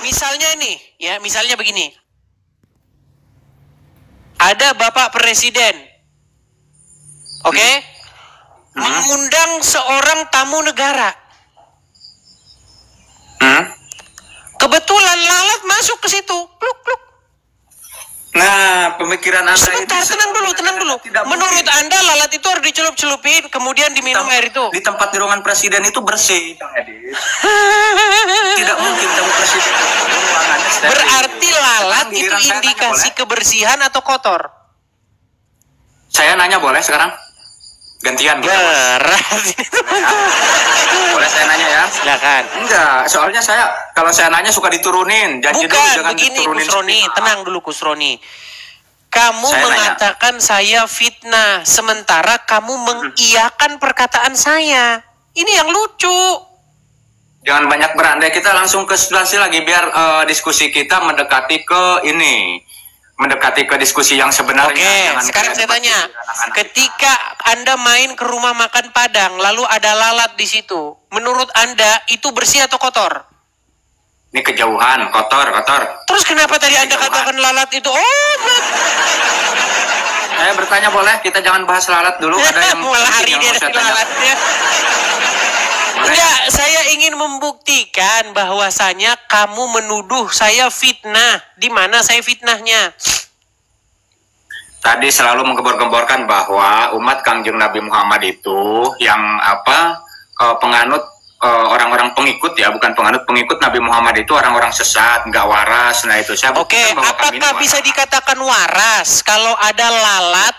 Misalnya nih, ya misalnya begini. Ada Bapak Presiden, oke? Mengundang seorang tamu negara. Kebetulan lalat masuk ke situ, pluk pluk. Nah, pemikiran Anda Sebentar, tenang dulu. Menurut Anda lalat itu harus dicelup-celupin, kemudian diminum air itu? Di tempat di ruangan presiden itu bersih, Kang Edis. Tidak mungkin tamu presiden. Berarti lalat itu indikasi kebersihan atau kotor? Saya nanya boleh sekarang? Gantian gitu. Berat. Boleh saya nanya ya? Silakan. Enggak, soalnya kalau saya nanya suka diturunin. Janji dulu jangan begini diturunin. Kusroni, tenang dulu Kusroni. Kamu Saya mengatakan saya fitnah, sementara kamu mengiyakan perkataan saya. Ini yang lucu. Jangan banyak berandai, kita langsung ke substansi lagi biar diskusi kita mendekati ke diskusi yang sebenarnya. Oke, sekarang saya tanya, ketika Anda main ke rumah makan Padang, lalu ada lalat di situ, menurut Anda itu bersih atau kotor? Ini kejauhan, kotor. Terus kenapa tadi Anda katakan lalat itu? Saya bertanya boleh, kita jangan bahas lalat dulu. Ada yang mau lari dia dari lalatnya. Enggak, saya ingin membuktikan bahwasanya kamu menuduh saya fitnah. Di mana saya fitnahnya? Tadi selalu menggembor-gemborkan bahwa umat Kangjeng Nabi Muhammad itu yang penganut orang-orang pengikut ya, bukan penganut, pengikut Nabi Muhammad itu orang-orang sesat, nggak waras. Nah itu saya buktikan bahwa apakah bisa dikatakan waras kalau ada lalat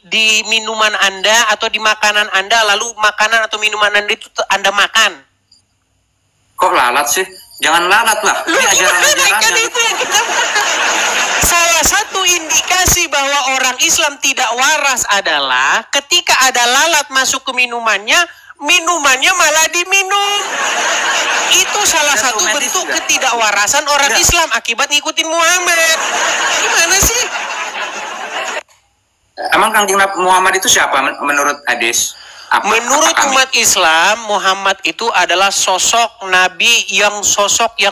di minuman Anda atau di makanan Anda, lalu makanan atau minuman Anda itu Anda makan? Kok lalat sih? Jangan lalat lah. Ini ajaran-ajarannya. Salah satu indikasi bahwa orang Islam tidak waras adalah ketika ada lalat masuk ke minumannya malah diminum. Itu salah satu bentuk ketidakwarasan orang Islam akibat ngikutin Muhammad. Gimana sih? Emang Kangjeng Muhammad itu siapa menurut hadis? Menurut umat Islam, Muhammad itu adalah sosok Nabi yang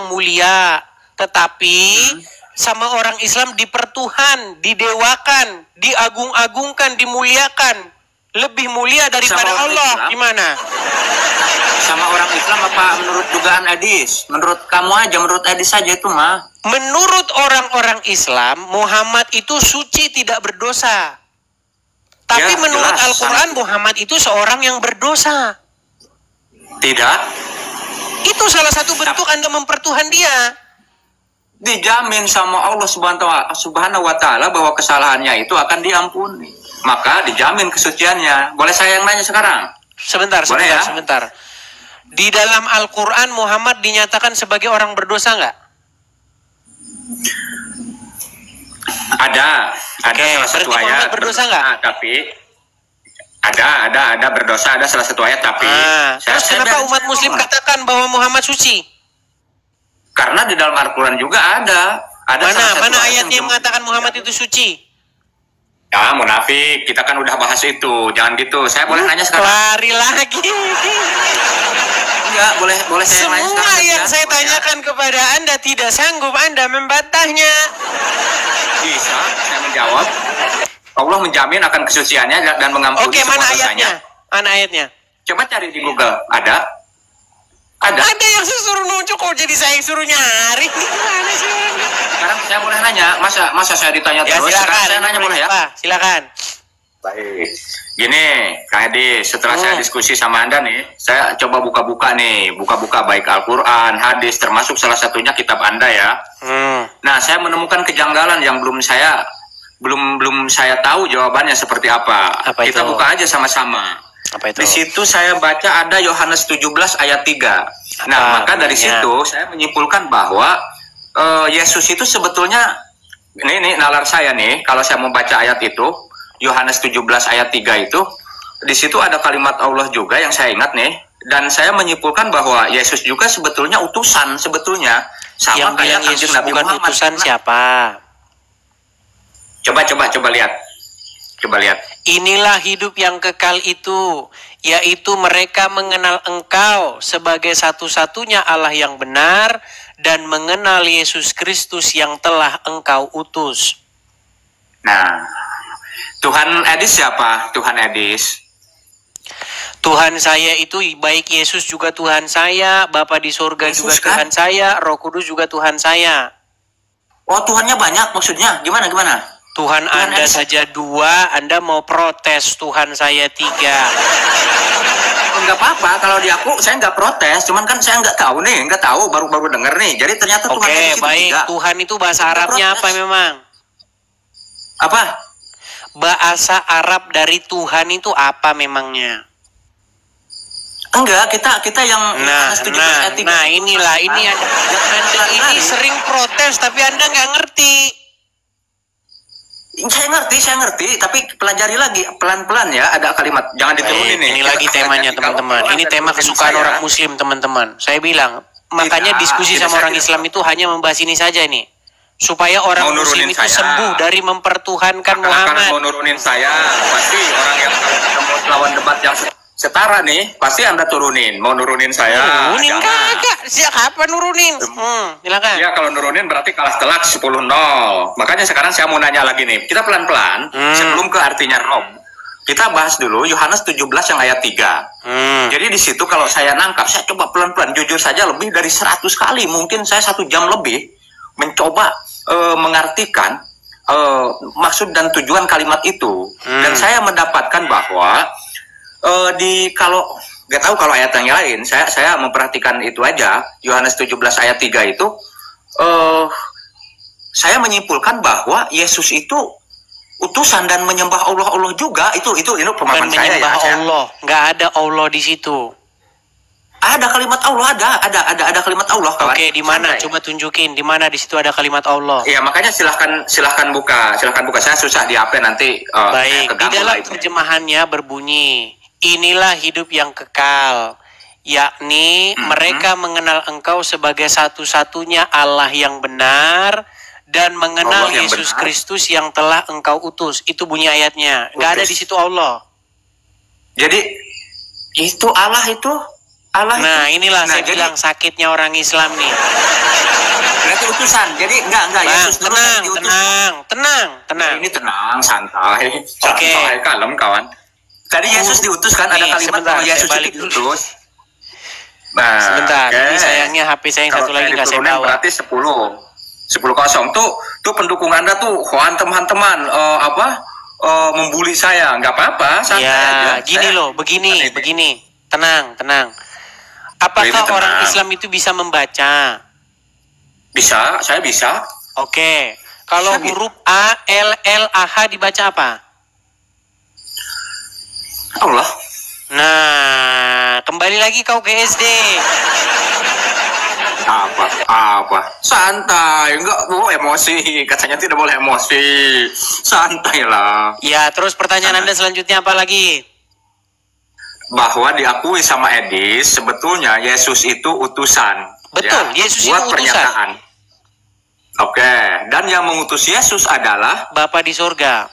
mulia. Tetapi sama orang Islam dipertuhan, didewakan, diagung-agungkan, dimuliakan. Lebih mulia daripada Allah. Islam? Gimana? Sama orang Islam apa menurut dugaan hadis? Menurut kamu aja, menurut hadis saja itu mah. Menurut orang-orang Islam, Muhammad itu suci, tidak berdosa. Tapi Ya, menurut jelas, Al-Quran, Muhammad itu seorang yang berdosa. Tidak. Itu salah satu bentuk Anda mempertuhan dia. Dijamin sama Allah Subhanahu wa Ta'ala bahwa kesalahannya itu akan diampuni. Maka dijamin kesuciannya. Boleh saya yang nanya sekarang? Sebentar. Di dalam Al-Quran, Muhammad dinyatakan sebagai orang berdosa nggak? Ada salah satu ayat. Muhammad berdosa nggak? Tapi ada berdosa, ada salah satu ayat tapi. Terus kenapa umat Muslim katakan bahwa Muhammad suci? Karena di dalam Al-Quran juga ada. Mana ayatnya yang mengatakan Muhammad itu suci? Ya munafik, kita kan udah bahas itu. Jangan gitu. Saya boleh nanya sekarang? Lari lagi. Enggak, boleh saya nanya sekarang. Semua yang saya tanyakan kepada Anda tidak sanggup Anda membantahnya. Bisa, saya menjawab. Allah menjamin akan kesuciannya dan mengampuni semua dosanya. Mana ayatnya? Mana ayatnya? Coba cari di Google. Ada yang suruh nunjuk, kok jadi saya yang suruh nyari? Gimana sih? Sekarang saya boleh nanya, masa saya ditanya terus? Silakan, saya nanya boleh ya? Silakan. Baik. Gini, Kak Edi, setelah saya diskusi sama Anda nih, saya coba buka-buka baik Al-Quran, hadis, termasuk salah satunya kitab Anda ya. Nah, saya menemukan kejanggalan yang belum saya tahu jawabannya seperti apa. Kita buka aja sama-sama. Apa itu? Di situ saya baca ada Yohanes 17 ayat 3. Nah, maka dari situ saya menyimpulkan bahwa Yesus itu sebetulnya, ini nalar saya nih, kalau saya membaca ayat itu, Yohanes 17 ayat 3 itu, di situ ada kalimat Allah juga yang saya ingat nih, dan saya menyimpulkan bahwa Yesus juga sebetulnya utusan sebetulnya, sama kayak Kanjeng Nabi Muhammad. Utusan siapa? Coba lihat. Inilah hidup yang kekal itu, yaitu mereka mengenal Engkau sebagai satu-satunya Allah yang benar dan mengenal Yesus Kristus yang telah engkau utus. Nah, Tuhan Edis siapa? Tuhan Edis. Tuhan saya itu baik Yesus juga Tuhan saya, Bapa di surga Yesus, juga kan? Tuhan saya, Roh Kudus juga Tuhan saya. Oh, Tuhannya banyak maksudnya? Gimana? Tuhan Anda Edis saja 2, Anda mau protes Tuhan saya 3. Enggak apa-apa, kalau di aku saya nggak protes, cuman kan saya nggak tahu, baru denger nih. Jadi ternyata Tuhan Oke, Edis itu baik. 3. Tuhan itu bahasa Arabnya apa memang? Apa? Bahasa Arab dari Tuhan itu apa memangnya? Enggak, kita yang Nah, inilah ini Anda ini sering protes tapi Anda nggak ngerti. Saya ngerti, tapi pelajari lagi pelan-pelan ya. Ada kalimat jangan diturunin nih. Ini lagi temanya teman-teman. Ini tema kesukaan orang Muslim teman-teman. Saya bilang makanya diskusi sama orang Islam itu hanya membahas ini saja nih, supaya orang Muslim itu sembuh dari mempertuhankan Muhammad. Mau nurunin saya, pasti orang yang kalau kita mau lawan debat yang setara nih, pasti Anda turunin. Mau nurunin saya? Nurunin kagak. Siapa nurunin? Silakan. Ya kalau nurunin berarti kalah telak 10-0. Makanya sekarang saya mau nanya lagi nih. Kita pelan-pelan sebelum ke artinya Rom. Kita bahas dulu Yohanes 17 yang ayat 3. Jadi di situ kalau saya nangkap, saya coba pelan-pelan. Jujur saja lebih dari 100 kali. Mungkin saya 1 jam lebih mencoba mengartikan maksud dan tujuan kalimat itu. Dan saya mendapatkan bahwa kalau nggak tahu kalau ayat yang lain, saya memperhatikan itu aja. Yohanes 17 ayat 3 itu saya menyimpulkan bahwa Yesus itu utusan dan menyembah Allah juga. Itu pemahaman saya ya. Menyembah Allah, nggak ada Allah di situ. Ada kalimat Allah, ada kalimat Allah. Oke, di mana? Coba tunjukin di mana di situ ada kalimat Allah. Iya, makanya silahkan buka. Saya susah di HP nanti. Baik, di dalam terjemahannya berbunyi, inilah hidup yang kekal, yakni mereka mengenal Engkau sebagai satu-satunya Allah yang benar dan mengenal Yesus Kristus yang telah Engkau utus. Itu bunyi ayatnya. Nggak ada di situ Allah. Jadi itu Allah itu. Nah, inilah saya bilang sakitnya orang Islam nih. Berarti utusan. Jadi enggak Yesus tenang. Ini tenang, santai. Oke. Kalem kawan. Tadi Yesus diutus kan, ada kalimat bahwa Yesus diutus. Nah, sebentar. Ini sayangnya HP saya yang satu lagi nggak saya bawa. Berarti 10-0 tuh pendukung Anda tuh teman-teman membuli saya, nggak apa-apa, santai aja. Begini. Tenang. Apakah orang Islam itu bisa membaca? Bisa, saya bisa. Oke. Kalau huruf A, L, L, A, H dibaca apa? Allah. Nah, kembali lagi kau ke SD. Apa? Santai, enggak boleh emosi. Katanya tidak boleh emosi. Santai lah. Ya, terus pertanyaan Anda selanjutnya apa lagi? Bahwa diakui sama Edis, sebetulnya Yesus itu utusan. Betul, ya, Yesus buat itu utusan. Pernyataan. Oke, dan yang mengutus Yesus adalah Bapa di surga.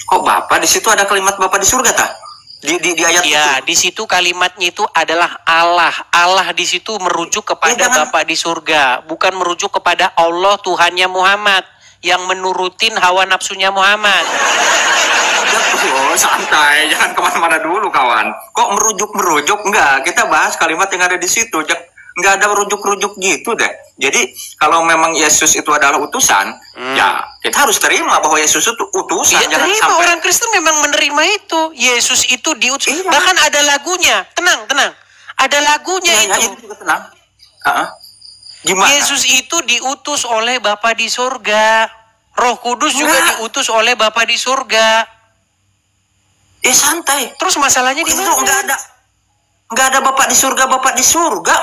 Kok Bapa di situ ada kalimat Bapa di surga tak? Di ayat itu. Ya, di situ kalimatnya itu adalah Allah. Allah di situ merujuk kepada Bapa di surga, bukan merujuk kepada Allah Tuhannya Muhammad yang menurutin hawa nafsunya Muhammad. Santai, jangan kemana-mana dulu kawan. Kok merujuk? Enggak, kita bahas kalimat yang ada di situ. Enggak ada merujuk-rujuk gitu deh. Jadi kalau memang Yesus itu adalah utusan, ya kita harus terima bahwa Yesus itu utusan. Ya, jangan sampai orang Kristen memang menerima itu. Yesus itu diutus. Iya. Bahkan ada lagunya. Tenang. Ada lagunya itu. Itu juga tenang. Gimana? Yesus itu diutus oleh Bapa di surga. Roh Kudus juga diutus oleh Bapa di surga. Santai. Terus masalahnya di mana? Enggak ada Bapak di surga.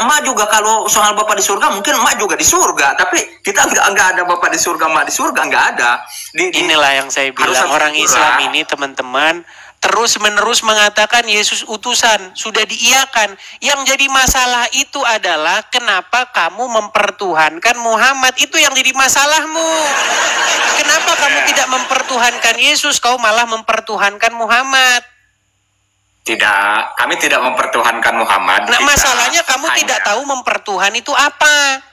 Emak juga kalau soal Bapak di surga mungkin emak juga di surga. Tapi kita enggak ada Bapak di surga, emak di surga, enggak ada. Inilah yang saya bilang, orang Islam ini teman-teman terus-menerus mengatakan Yesus utusan, sudah diiyakan. Yang jadi masalah itu adalah kenapa kamu mempertuhankan Muhammad, itu yang jadi masalahmu. Kenapa kamu tidak mempertuhankan Yesus, kau malah mempertuhankan Muhammad? Tidak, kami tidak mempertuhankan Muhammad. Nah, masalahnya kamu tidak tahu mempertuhan itu apa.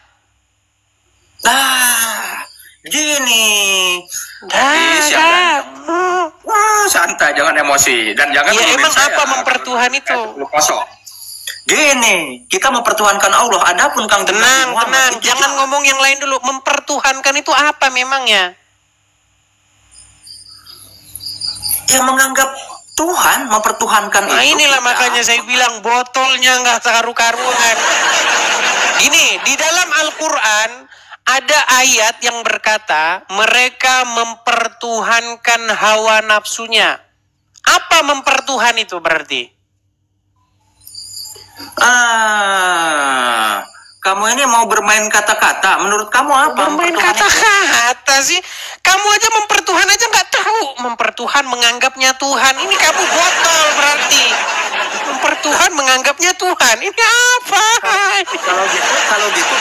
Nah, gini. Wah, santai, jangan emosi dan jangan. Ya emang apa mempertuhan itu? Kosong. Gini, kita mempertuhankan Allah. Adapun Kang tenang, jangan ngomong yang lain dulu. Mempertuhankan itu apa memangnya? Ya menganggap Tuhan, mempertuhankan nah, itu. Inilah makanya saya bilang botolnya nggak karu-karuan. Gini, di dalam Al-Quran ada ayat yang berkata mereka mempertuhankan hawa nafsunya. Apa mempertuhan itu berarti? Kamu ini mau bermain kata-kata. Menurut kamu apa? Bermain kata-kata sih. Kamu aja mempertuhan aja nggak tahu. Mempertuhan menganggapnya Tuhan. Ini kamu botol berarti. Mempertuhan menganggapnya Tuhan. Ini apa? Kalau gitu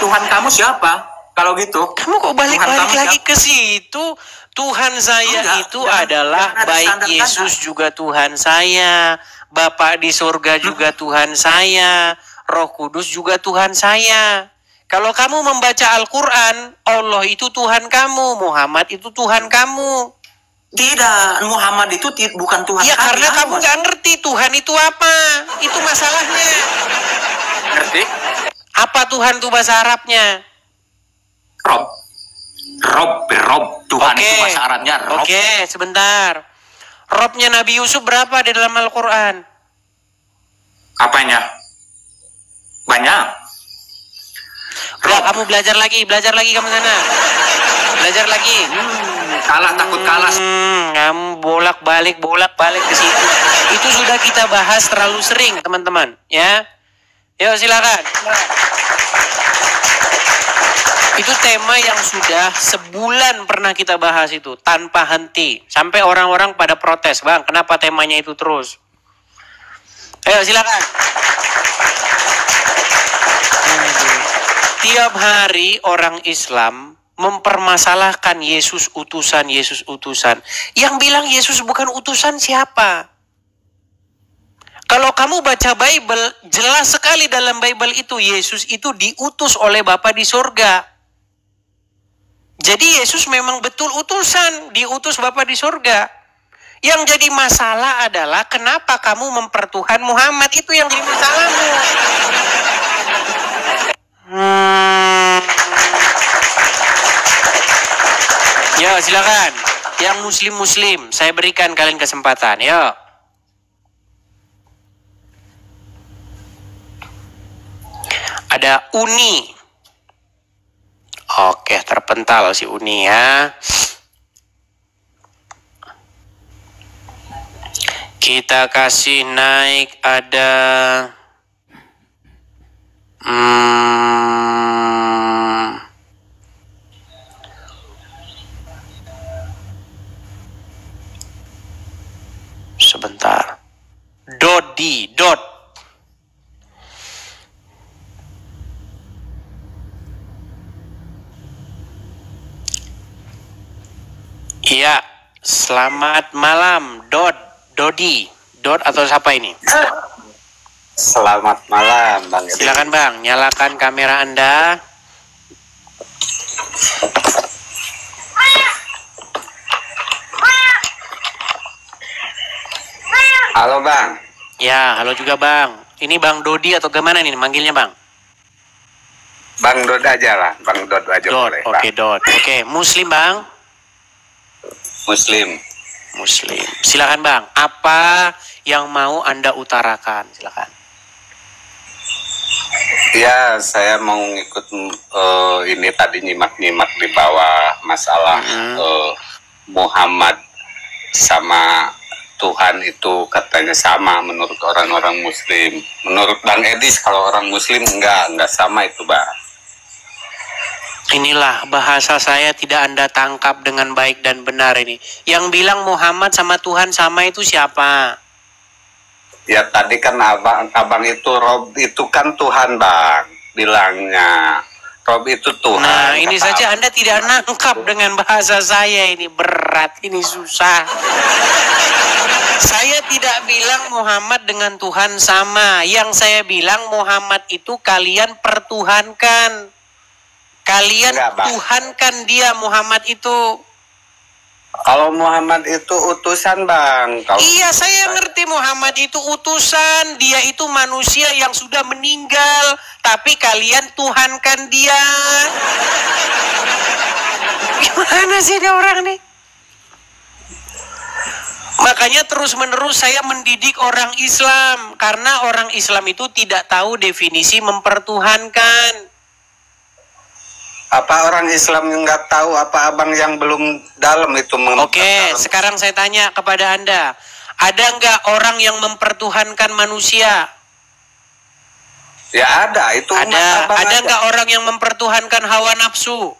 Tuhan kamu siapa? Kalau gitu. Kamu kok balik-balik lagi ke situ? Tuhan saya adalah baik Yesus juga Tuhan saya. Bapa di surga juga Tuhan saya. Roh Kudus juga Tuhan saya. Kalau kamu membaca Al-Quran, Allah itu Tuhan kamu, Muhammad itu Tuhan kamu. Tidak, Muhammad itu bukan Tuhan. Ya karena kamu nggak ngerti Tuhan itu apa. Itu masalahnya. Ngerti? Apa Tuhan itu bahasa Arabnya? Rob. Tuhan itu bahasa Arabnya Rob. Oke, sebentar. Robnya Nabi Yusuf berapa di dalam Al-Quran? Apanya? Banyak. Udah, kamu belajar lagi kamu sana. Belajar lagi. Kalah takut kalah. Kamu bolak-balik ke situ. Itu sudah kita bahas terlalu sering, teman-teman, ya. Yuk, silakan. Itu tema yang sudah sebulan pernah kita bahas itu tanpa henti. Sampai orang-orang pada protes, "Bang, kenapa temanya itu terus?" Ayo, silakan. Tiap hari orang Islam mempermasalahkan Yesus utusan. Yang bilang Yesus bukan utusan siapa? Kalau kamu baca Bible, jelas sekali dalam Bible itu Yesus itu diutus oleh Bapa di surga. Jadi Yesus memang betul utusan, diutus Bapa di surga. Yang jadi masalah adalah kenapa kamu mempertuhan Muhammad, itu yang jadi masalahmu. Ya, silakan. Yang muslim, saya berikan kalian kesempatan. Yuk. Ada Uni. Oke, terpental si Uni ya. Kita kasih naik ada sebentar. Dot. Iya, selamat malam, Dodi. Dot atau siapa ini? Selamat malam, Bang. Silakan Bang, nyalakan kamera Anda. Halo, Bang. Ya, halo juga Bang. Ini Bang Dodi atau gimana nih manggilnya Bang? Bang Dod aja lah, Bang Dod aja boleh. Oke, Dod. Oke, Muslim Bang? Muslim. Silakan Bang, apa yang mau Anda utarakan? Silakan. Ya, saya mau ngikut ini tadi nyimak-nyimak di bawah masalah Muhammad sama Tuhan itu katanya sama menurut orang-orang Muslim. Menurut Bang Edis kalau orang Muslim enggak sama itu, Bang. Inilah bahasa saya tidak Anda tangkap dengan baik dan benar ini. Yang bilang Muhammad sama Tuhan sama itu siapa? Ya tadi kan abang itu Rob itu kan Tuhan, Bang, bilangnya. Rob itu Tuhan. Nah, ini saja Anda tidak nangkap dengan bahasa saya ini. Berat, ini susah. Saya tidak bilang Muhammad dengan Tuhan sama. Yang saya bilang Muhammad itu kalian pertuhankan. Kalian tuhankan dia Muhammad itu. Kalau Muhammad itu utusan, Bang. Iya, saya ngerti Muhammad itu utusan. Dia itu manusia yang sudah meninggal. Tapi kalian tuhankan dia. Gimana sih dia orang nih? Makanya terus-menerus saya mendidik orang Islam. Karena orang Islam itu tidak tahu definisi mempertuhankan. Apa orang Islam yang nggak tahu, apa abang yang belum dalam itu? Oke, sekarang saya tanya kepada Anda. Ada nggak orang yang mempertuhankan manusia? Ya ada, itu ada. Ada nggak orang yang mempertuhankan hawa nafsu?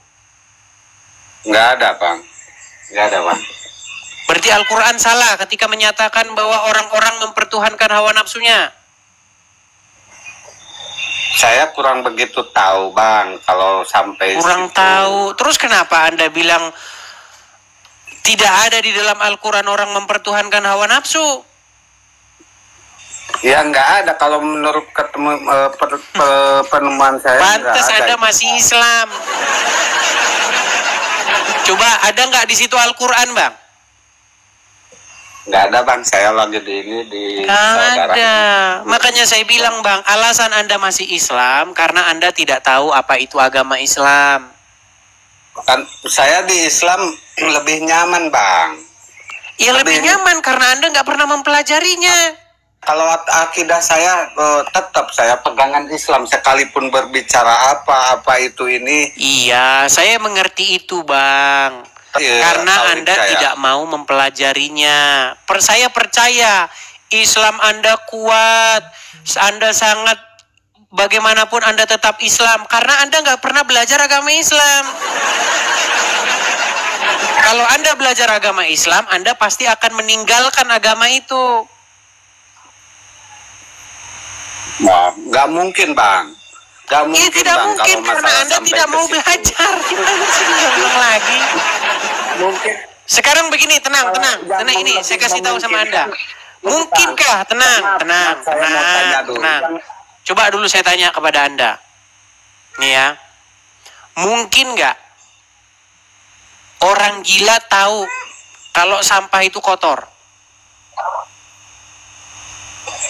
Nggak ada, Bang. Nggak ada, Bang. Berarti Al-Quran salah ketika menyatakan bahwa orang-orang mempertuhankan hawa nafsunya. Saya kurang begitu tahu, Bang, kalau sampai kurang situ. Tahu. Terus kenapa Anda bilang tidak ada di dalam Al-Quran orang mempertuhankan hawa nafsu? Ya nggak ada, kalau menurut penemuan saya. Pantes Anda masih Islam. Coba ada nggak di situ Al-Quran, Bang? Nggak ada, Bang, saya lagi di saudara. Ada. Makanya saya bilang, Bang, alasan Anda masih Islam karena Anda tidak tahu apa itu agama Islam. Kan saya di Islam lebih nyaman, Bang. Ya lebih nyaman karena Anda nggak pernah mempelajarinya. Kalau akidah saya tetap saya pegangan Islam sekalipun berbicara apa itu ini. Iya, saya mengerti itu, Bang. Karena Anda tidak mau mempelajarinya. Saya percaya Islam Anda kuat. Anda sangat, bagaimanapun Anda tetap Islam. Karena Anda nggak pernah belajar agama Islam. Kalau Anda belajar agama Islam, Anda pasti akan meninggalkan agama itu. Nah, nggak mungkin, Bang. Gak mungkin, tidak Bang, mungkin karena Anda tidak mau belajar. Gimana sih diulang lagi? Mungkin. Sekarang begini, tenang. Ini saya kasih tahu sama Anda. Mungkinkah? Tenang. Coba dulu saya tanya kepada Anda. Nih ya. Mungkin nggak orang gila tahu kalau sampah itu kotor?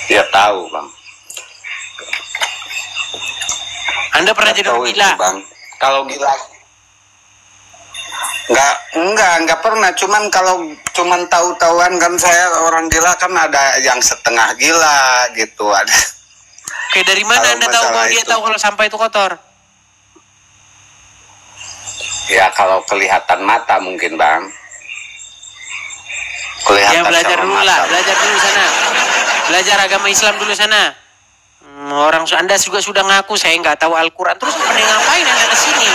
Ya tahu, Bang. Anda pernah jadi orang gila? Itu, Bang. Kalau gila enggak pernah, cuman tahu-tahuan kan. Saya orang gila kan ada yang setengah gila gitu, ada. Oke, dari mana Anda tahu kalau dia tahu kalau sampah itu kotor? Ya kalau kelihatan mata mungkin, Bang. Kelihatan. Ya belajar dulu lah, belajar dulu sana. Belajar agama Islam dulu sana. Orang Anda juga sudah ngaku saya nggak tahu Al-Quran, terus ngapain Anda kesini?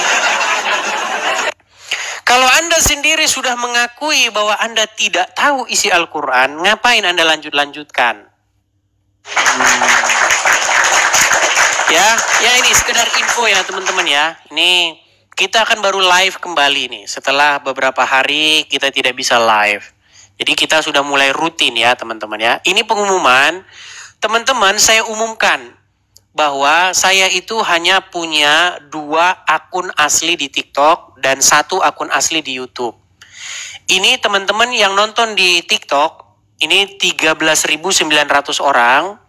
Kalau Anda sendiri sudah mengakui bahwa Anda tidak tahu isi Al-Quran, ngapain Anda lanjutkan? Ya ini sekedar info ya teman-teman ya. Ini kita akan baru live kembali nih. Setelah beberapa hari kita tidak bisa live. Jadi kita sudah mulai rutin ya teman-teman ya. Ini pengumuman. Teman-teman, saya umumkan bahwa saya itu hanya punya 2 akun asli di TikTok dan 1 akun asli di YouTube. Ini teman-teman yang nonton di TikTok, ini 13.900 orang.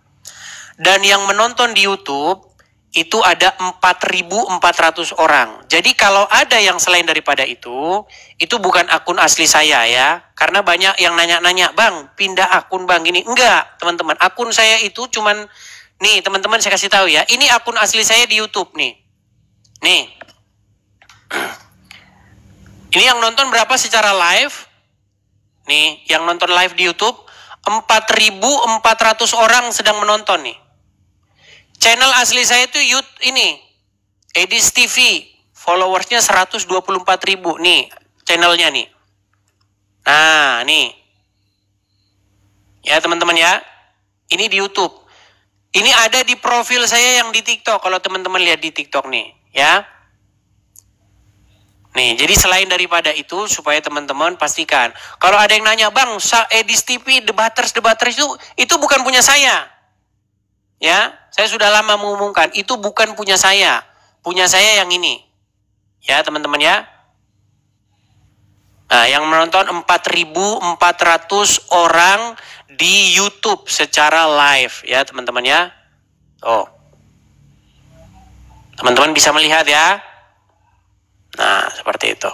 Dan yang menonton di YouTube, itu ada 4.400 orang. Jadi kalau ada yang selain daripada itu bukan akun asli saya ya. Karena banyak yang nanya-nanya, Bang, pindah akun Bang gini. Enggak, teman-teman. Akun saya itu cuman, nih teman-teman saya kasih tahu ya. Ini akun asli saya di YouTube nih. Nih. Ini yang nonton berapa secara live? Nih, yang nonton live di YouTube, 4.400 orang sedang menonton nih. Channel asli saya itu ini Edis TV, followersnya 124.000 nih channelnya nih. Nah nih, ya teman-teman ya, ini di YouTube. Ini ada di profil saya yang di TikTok. Kalau teman-teman lihat di TikTok nih, ya. Nih, jadi selain daripada itu, supaya teman-teman pastikan. Kalau ada yang nanya, Bang, Edis TV, debaters itu bukan punya saya. Ya, saya sudah lama mengumumkan, itu bukan punya saya. Punya saya yang ini. Ya, teman-teman ya. Nah, yang menonton 4.400 orang di YouTube secara live. Ya, teman-teman ya. Oh. Teman-teman bisa melihat ya. Nah, seperti itu.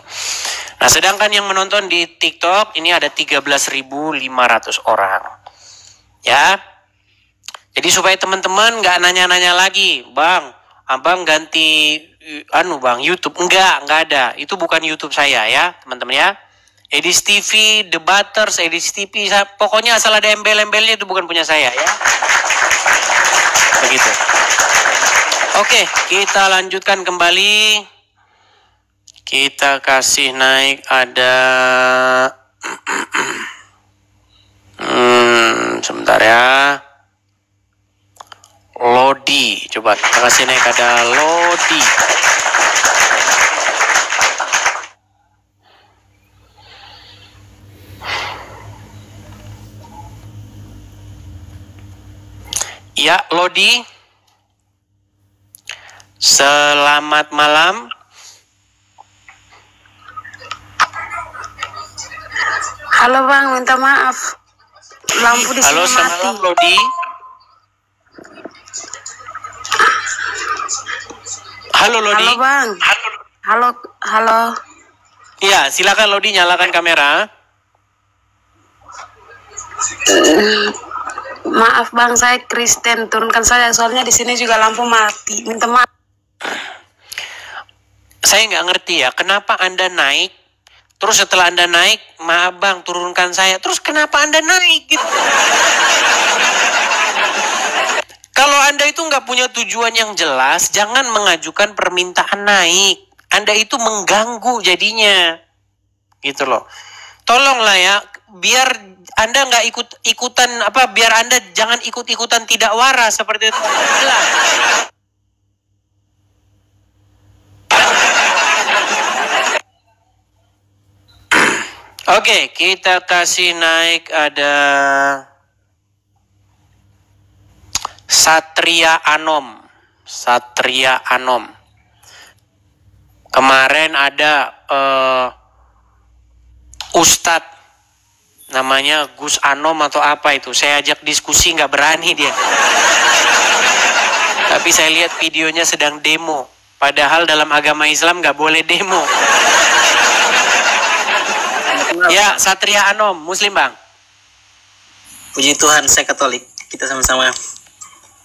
Nah, sedangkan yang menonton di TikTok ini ada 13.500 orang. Ya. Jadi supaya teman-teman nggak nanya-nanya lagi, Bang, Abang ganti Bang, YouTube. Enggak ada. Itu bukan YouTube saya ya, teman-teman ya. Edis TV, Debaters, Edis TV, pokoknya asal ada embel-embelnya itu bukan punya saya ya. Begitu. Oke, kita lanjutkan kembali. Kita kasih naik ada sebentar ya. Lodi. Coba kita kasih naik ada Lodi. Ya, Lodi. Selamat malam. Halo Bang, minta maaf. Lampu di sini mati. Halo, selamat malam Lodi. Halo Lodi. Halo Bang. Halo. Iya, silakan Lodi, nyalakan kamera. Maaf Bang, saya Kristen. Turunkan saya, soalnya di sini juga lampu mati. Minta maaf. Saya nggak ngerti ya, kenapa Anda naik? Terus setelah Anda naik, maaf Bang, turunkan saya. Terus kenapa Anda naik gitu? Kalau Anda itu nggak punya tujuan yang jelas, jangan mengajukan permintaan naik. Anda itu mengganggu jadinya. Gitu loh. Tolonglah ya, biar Anda nggak ikutan biar Anda jangan ikut-ikutan tidak waras seperti itu. Oke, kita kasih naik ada Satria Anom. Kemarin ada Ustadz namanya Gus Anom atau apa itu. Saya ajak diskusi nggak berani dia. Tapi saya lihat videonya sedang demo. Padahal dalam agama Islam nggak boleh demo. Ya, Satria Anom, Muslim Bang. Puji Tuhan, saya Katolik. Kita sama-sama.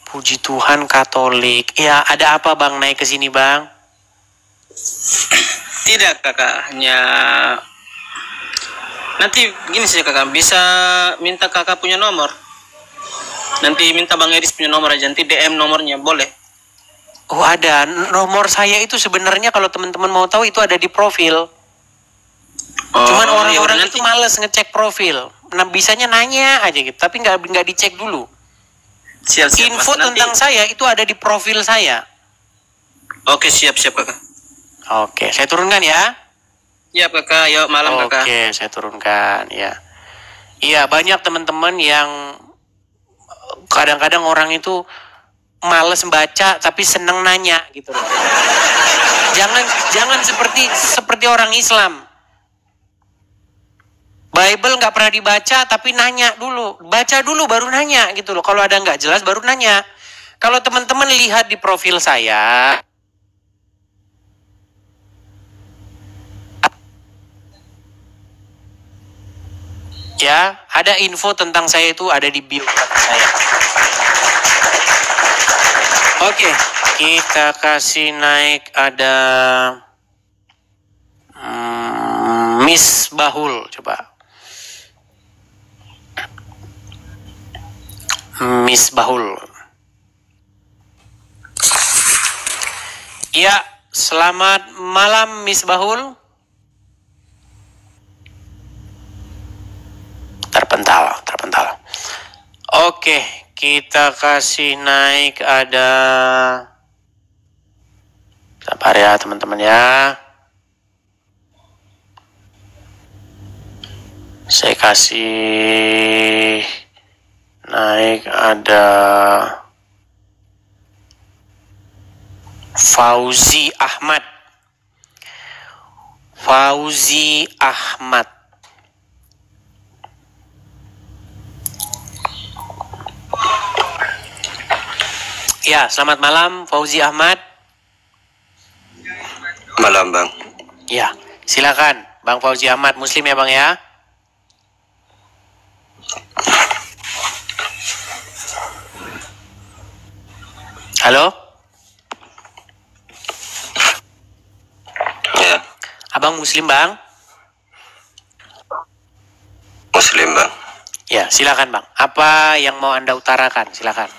Puji Tuhan, Katolik. Ya, ada apa Bang naik ke sini Bang? Tidak kakak, hanya nanti gini saja kakak, bisa minta kakak punya nomor. Nanti minta Bang Edis punya nomor aja, nanti DM nomornya, boleh? Oh ada, nomor saya itu sebenarnya kalau teman-teman mau tahu itu ada di profil. Cuman orang-orang itu males ngecek profil. Nah, bisanya nanya aja gitu, tapi nggak dicek dulu. Siap, Info Mas, tentang nanti... saya itu ada di profil saya. Oke, siap kakak. Oke, saya turunkan ya. Siap kakak, yuk malam kakak. Oke, saya turunkan ya. Iya, banyak teman-teman yang kadang-kadang orang itu males baca tapi seneng nanya gitu loh. Jangan seperti orang Islam. Bible nggak pernah dibaca tapi nanya dulu, baca dulu baru nanya gitu loh. Kalau ada nggak jelas baru nanya. Kalau teman-teman lihat di profil saya, ya ada info tentang saya itu ada di bio saya. Oke, kita kasih naik ada Miss Bahul, coba. Miss Bahul. Ya, selamat malam Miss Bahul. Terpental. Oke, kita kasih naik ada. Sabar ya teman-teman ya. Saya kasih naik ada Fauzi Ahmad. Fauzi Ahmad. Ya, selamat malam Fauzi Ahmad. Malam, Bang. Ya, silakan Bang Fauzi Ahmad, Muslim ya Bang ya. Halo? Ya, Abang Muslim Bang? Muslim, Bang. Ya, silakan Bang. Apa yang mau Anda utarakan? Silakan.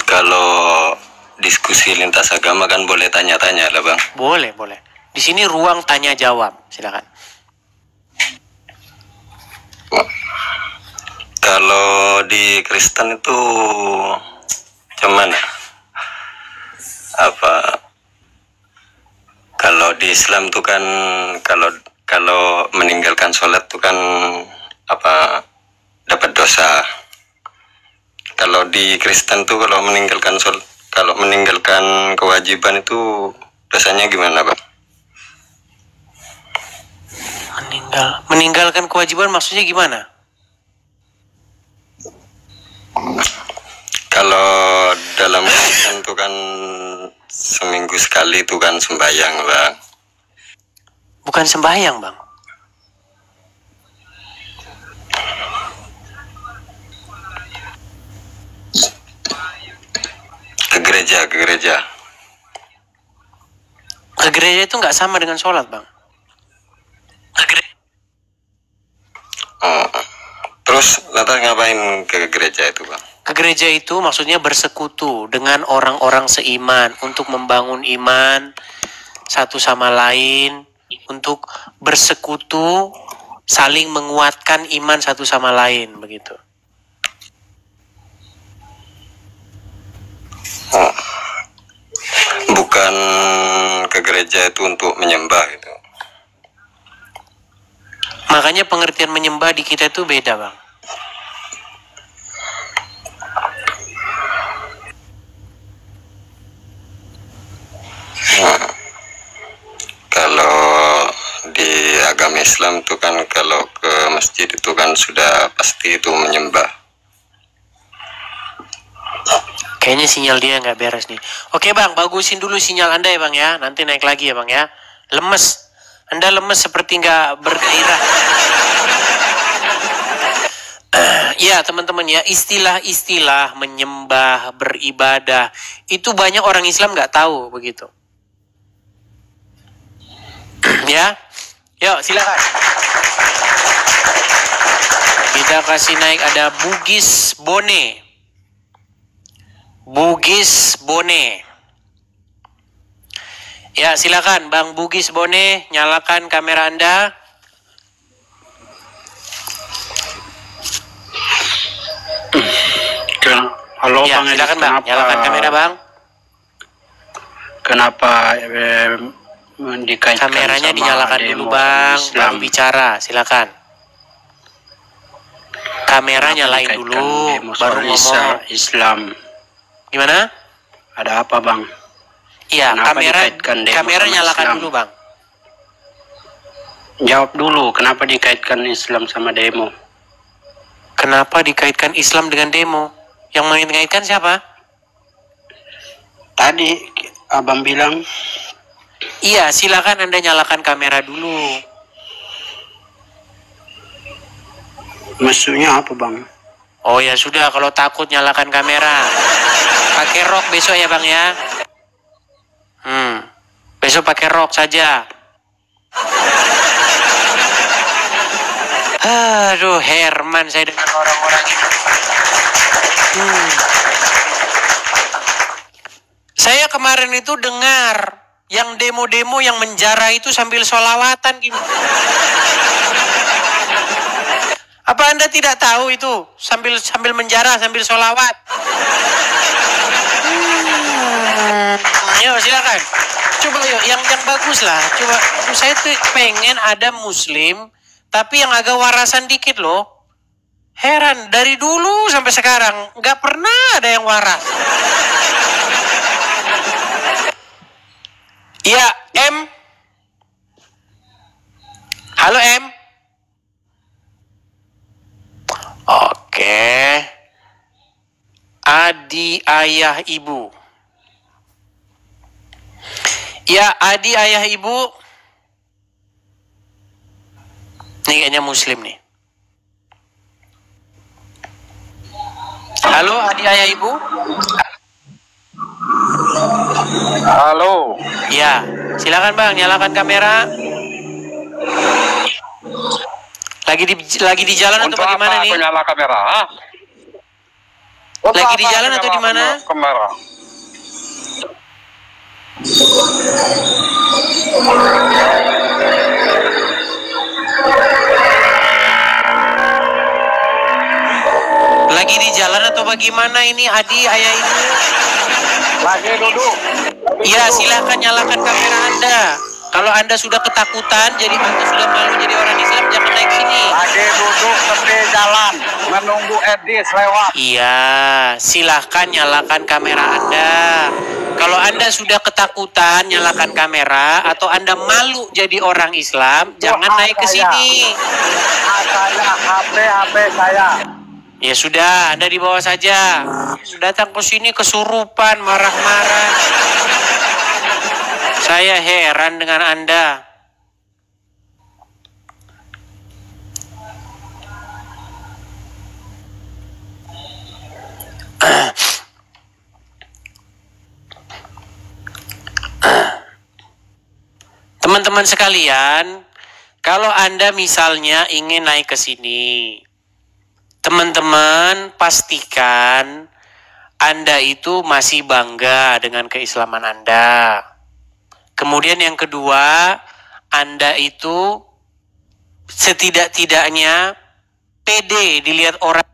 Kalau diskusi lintas agama kan boleh tanya-tanya lah, Bang. Boleh, boleh. Di sini ruang tanya jawab. Silakan. Kalau di Kristen itu cuman apa? Kalau di Islam tuh kan kalau meninggalkan sholat tuh kan apa? Dapat dosa. Kalau di Kristen tuh kalau meninggalkan kewajiban itu dosanya gimana, Bang? Meninggalkan kewajiban maksudnya gimana? Kalau dalam Kristen itu kan seminggu sekali itu kan sembahyang, Bang. Bukan sembahyang, Bang. Ke gereja. Ke gereja itu nggak sama dengan sholat, Bang. Oh. Terus lantas ngapain ke gereja itu, Bang? Ke gereja itu maksudnya bersekutu dengan orang-orang seiman untuk membangun iman satu sama lain, untuk bersekutu, saling menguatkan iman satu sama lain, begitu. Oh. Bukan ke gereja itu untuk menyembah itu. Makanya pengertian menyembah di kita itu beda, Bang. Kalau di agama Islam itu kan kalau ke masjid itu kan sudah pasti itu menyembah. Kayaknya sinyal dia nggak beres nih. Oke Bang, bagusin dulu sinyal Anda ya Bang ya. Nanti naik lagi ya Bang ya. Lemes. Anda lemes seperti nggak bergairah. Ya teman-teman ya, istilah-istilah menyembah, beribadah, itu banyak orang Islam nggak tahu begitu. Ya, yuk silakan. Kita kasih naik ada Bugis Bone. Bugis Bone. Ya silakan Bang Bugis Bone, nyalakan kamera Anda. Halo Ya Bang, silakan Bang, nyalakan kamera Bang. Kenapa dikaitkan Kameranya sama dinyalakan dulu Bang, Islam? baru bicara, silakan. Kamera Kenapa nyalain dikaitkan dulu, demo baru soal ngomong. Islam? Gimana? Ada apa Bang? Iya, Kenapa dikaitkan demo kamera sama nyalakan Islam? dulu Bang. Jawab dulu, kenapa dikaitkan Islam sama demo? Kenapa dikaitkan Islam dengan demo? Yang mengaitkan siapa? Tadi Abang bilang Iya, silakan Anda nyalakan kamera dulu. maksudnya apa Bang? Oh ya sudah, kalau takut nyalakan kamera. Pakai rok besok ya Bang ya. Besok pakai rok saja. Aduh, Herman saya dengan orang-orang ini. Saya kemarin itu dengar yang demo-demo yang menjara itu sambil sholawatan gitu. Apa Anda tidak tahu itu sambil menjara sambil sholawat? Ayo silakan. Coba yuk, yang bagus lah. Coba, saya tuh pengen ada Muslim, tapi yang agak warasan dikit loh. Heran, dari dulu sampai sekarang nggak pernah ada yang waras. Iya, M. Halo M. Oke. Adi ayah ibu. Ya, adi ayah ibu. Ini kayaknya Muslim nih. Halo, adi ayah ibu. Halo. Ya, silakan Bang, nyalakan kamera. Lagi di jalan atau bagaimana nih? Nyala kamera? Lagi di jalan atau di mana? Kamera. Lagi di jalan atau bagaimana ini Adi ayah ibu? Lagi duduk. Ya, silahkan nyalakan kamera Anda. Kalau Anda sudah ketakutan, jadi Anda sudah malu jadi orang Islam, jangan naik sini. Lagi duduk tepi jalan, menunggu Edis lewat. Iya, silahkan nyalakan kamera Anda. Kalau Anda sudah ketakutan, nyalakan kamera, atau Anda malu jadi orang Islam, jangan naik ke sini. Saya HP saya. Ya sudah, Anda di bawah saja. Sudah datang ke sini kesurupan, marah-marah. Saya heran dengan Anda. Teman-teman sekalian, kalau Anda misalnya ingin naik ke sini, teman-teman pastikan Anda itu masih bangga dengan keislaman Anda. Kemudian yang kedua, Anda itu setidak-tidaknya pede dilihat orang.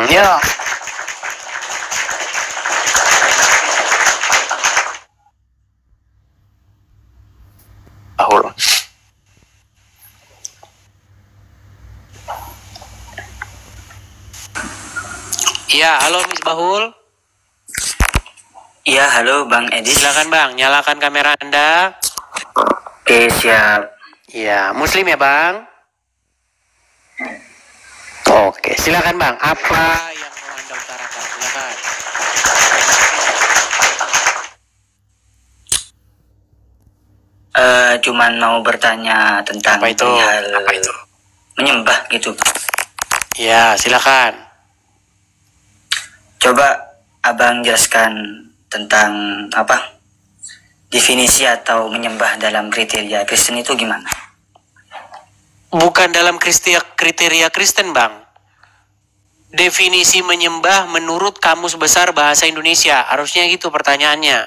Ya. Bahul. Ya, halo Miss Bahul. Iya, halo Bang Edi. Silakan Bang, nyalakan kamera Anda. Oke, siap. Ya, Muslim ya Bang? Oke, silakan Bang. Apa yang mau Anda utarakan? Silakan. Cuman mau bertanya tentang Apa itu? Menyembah gitu. Ya, silakan. Coba Abang jelaskan tentang apa? Definisi atau menyembah dalam kriteria Kristen itu gimana? Bukan dalam kriteria Kristen, Bang. Definisi menyembah menurut Kamus Besar Bahasa Indonesia. Harusnya gitu pertanyaannya.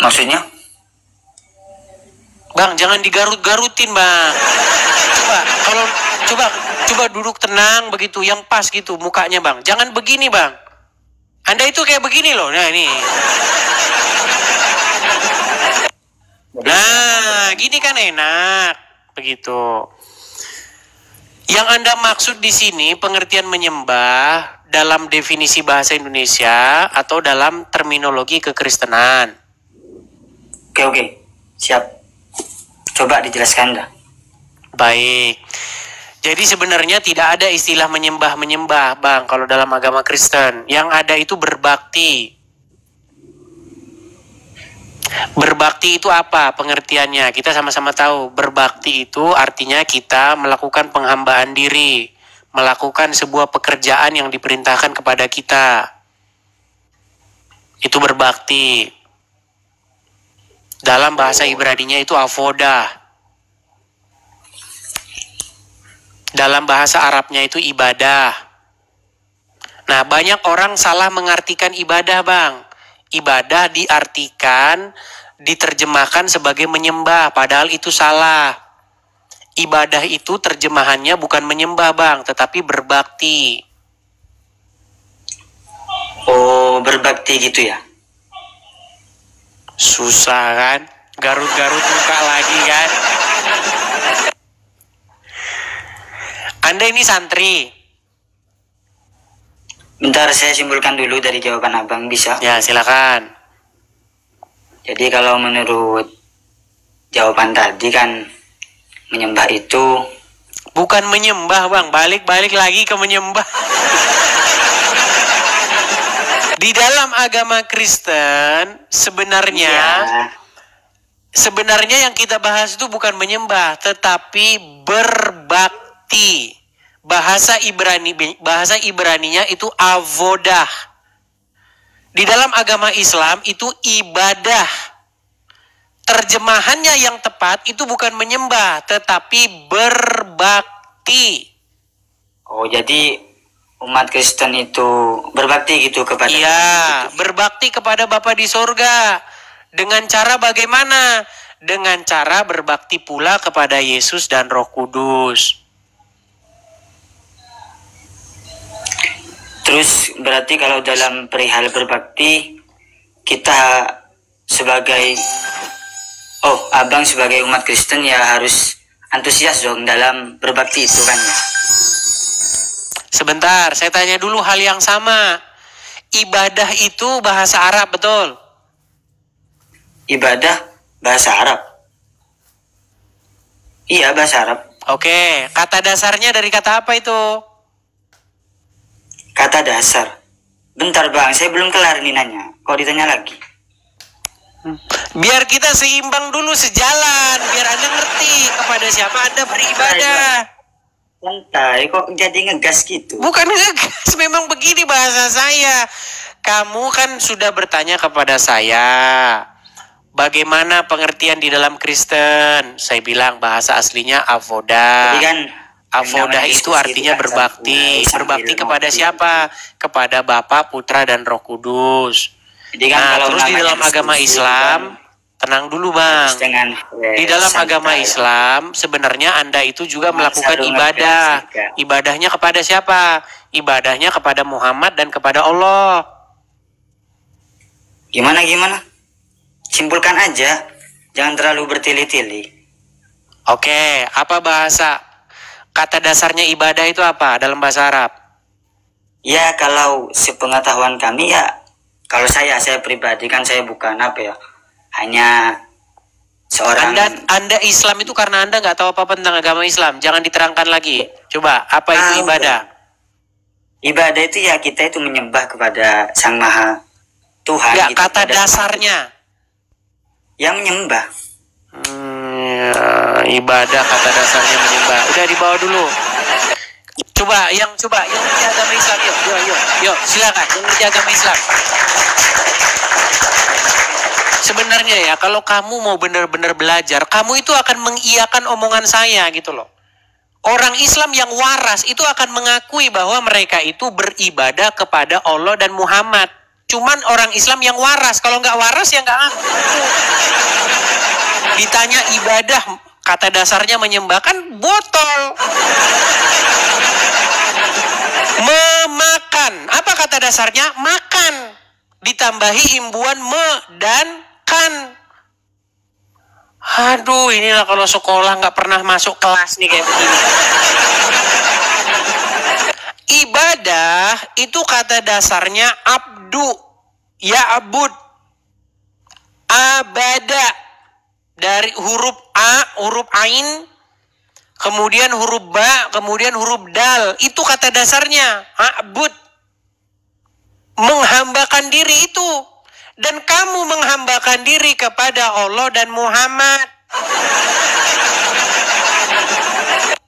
Maksudnya? Bang, jangan digarut-garutin, Bang. Coba duduk tenang begitu, yang pas gitu mukanya, Bang. Jangan begini, Bang. Anda itu kayak begini loh. Nah, ini. Nah, gini kan enak. Begitu. Yang Anda maksud di sini pengertian menyembah dalam definisi bahasa Indonesia atau dalam terminologi kekristenan. Oke. Siap. Coba dijelaskan dah. Baik. Jadi sebenarnya tidak ada istilah menyembah, Bang, kalau dalam agama Kristen. Yang ada itu berbakti. Berbakti itu apa pengertiannya? Kita sama-sama tahu. Berbakti itu artinya kita melakukan penghambaan diri, melakukan sebuah pekerjaan yang diperintahkan kepada kita. Itu berbakti. Dalam bahasa Ibraninya itu avodah. Dalam bahasa Arabnya itu ibadah. Nah, banyak orang salah mengartikan ibadah, Bang. Ibadah diartikan, diterjemahkan sebagai menyembah, padahal itu salah. Ibadah itu terjemahannya bukan menyembah bang, tetapi berbakti. Oh, berbakti gitu ya? Susah kan? Garut-garut muka lagi kan? Anda ini santri. Bentar, saya simpulkan dulu dari jawaban abang, bisa? Ya, silakan. Jadi kalau menurut jawaban tadi kan, menyembah itu... Bukan menyembah bang, balik-balik lagi ke menyembah. Di dalam agama Kristen sebenarnya yang kita bahas itu bukan menyembah, tetapi berbakti. Bahasa Ibraninya itu avodah. Di dalam agama Islam itu ibadah. Terjemahannya yang tepat itu bukan menyembah, tetapi berbakti. Oh, jadi umat Kristen itu berbakti gitu kepada... Iya, berbakti kepada Bapa di sorga. Dengan cara bagaimana? Dengan cara berbakti pula kepada Yesus dan Roh Kudus. Terus berarti kalau dalam perihal berbakti, kita sebagai... Oh, abang sebagai umat Kristen ya harus antusias dong dalam berbakti itu kan ya? Sebentar, saya tanya dulu hal yang sama. Ibadah itu bahasa Arab, betul? Ibadah bahasa Arab? Iya, bahasa Arab. Oke, kata dasarnya dari kata apa itu? Kata dasar. Bentar bang, saya belum kelar nih nanya. Kok ditanya lagi? Biar kita seimbang dulu, sejalan. Biar Anda ngerti kepada siapa Anda beribadah. Santai, kok jadi ngegas gitu? Bukan ngegas, memang begini bahasa saya. Kamu kan sudah bertanya kepada saya, bagaimana pengertian di dalam Kristen? Saya bilang bahasa aslinya avodah. Jadi kan Avodah itu artinya berbakti. Berbakti kepada siapa? Kepada Bapa, Putra, dan Roh Kudus. Jadi kan Nah, kalau terus di dalam agama Islam, tenang dulu bang. Di dalam agama Islam, sebenarnya Anda itu juga melakukan ibadah. Ibadahnya kepada siapa? Ibadahnya kepada Muhammad dan kepada Allah. Gimana? Simpulkan aja. Jangan terlalu bertele-tele. Oke, apa bahasa? Kata dasarnya ibadah itu apa dalam bahasa Arab? Ya, kalau sepengetahuan kami ya, kalau saya pribadi kan saya bukan apa ya, hanya seorang... Anda Islam itu karena Anda nggak tahu apa-apa tentang agama Islam. Jangan diterangkan lagi. Coba, apa itu ibadah? Ibadah itu ya kita itu menyembah kepada Sang Maha Tuhan. Ya, gitu, kata dasarnya. Yang menyembah. Ya, ibadah kata dasarnya menyembah. Udah dibawa dulu. Coba yang ngerti agama Islam, yuk, silakan yang ngerti agama Islam. Sebenarnya ya, kalau kamu mau benar-benar belajar, kamu itu akan mengiyakan omongan saya gitu loh. Orang Islam yang waras itu akan mengakui bahwa mereka itu beribadah kepada Allah dan Muhammad. Cuman orang Islam yang waras, kalau nggak waras ya nggak ngaku. Ditanya ibadah, kata dasarnya menyembah, kan botol. Memakan, apa kata dasarnya? Makan. Ditambahi imbuan me dan kan. Aduh, inilah kalau sekolah nggak pernah masuk kelas nih kayak begini. Ibadah itu kata dasarnya abdu, ya abud, abada, dari huruf a, huruf ain, kemudian huruf ba, kemudian huruf dal. Itu kata dasarnya abud, menghambakan diri itu. Dan kamu menghambakan diri kepada Allah dan Muhammad.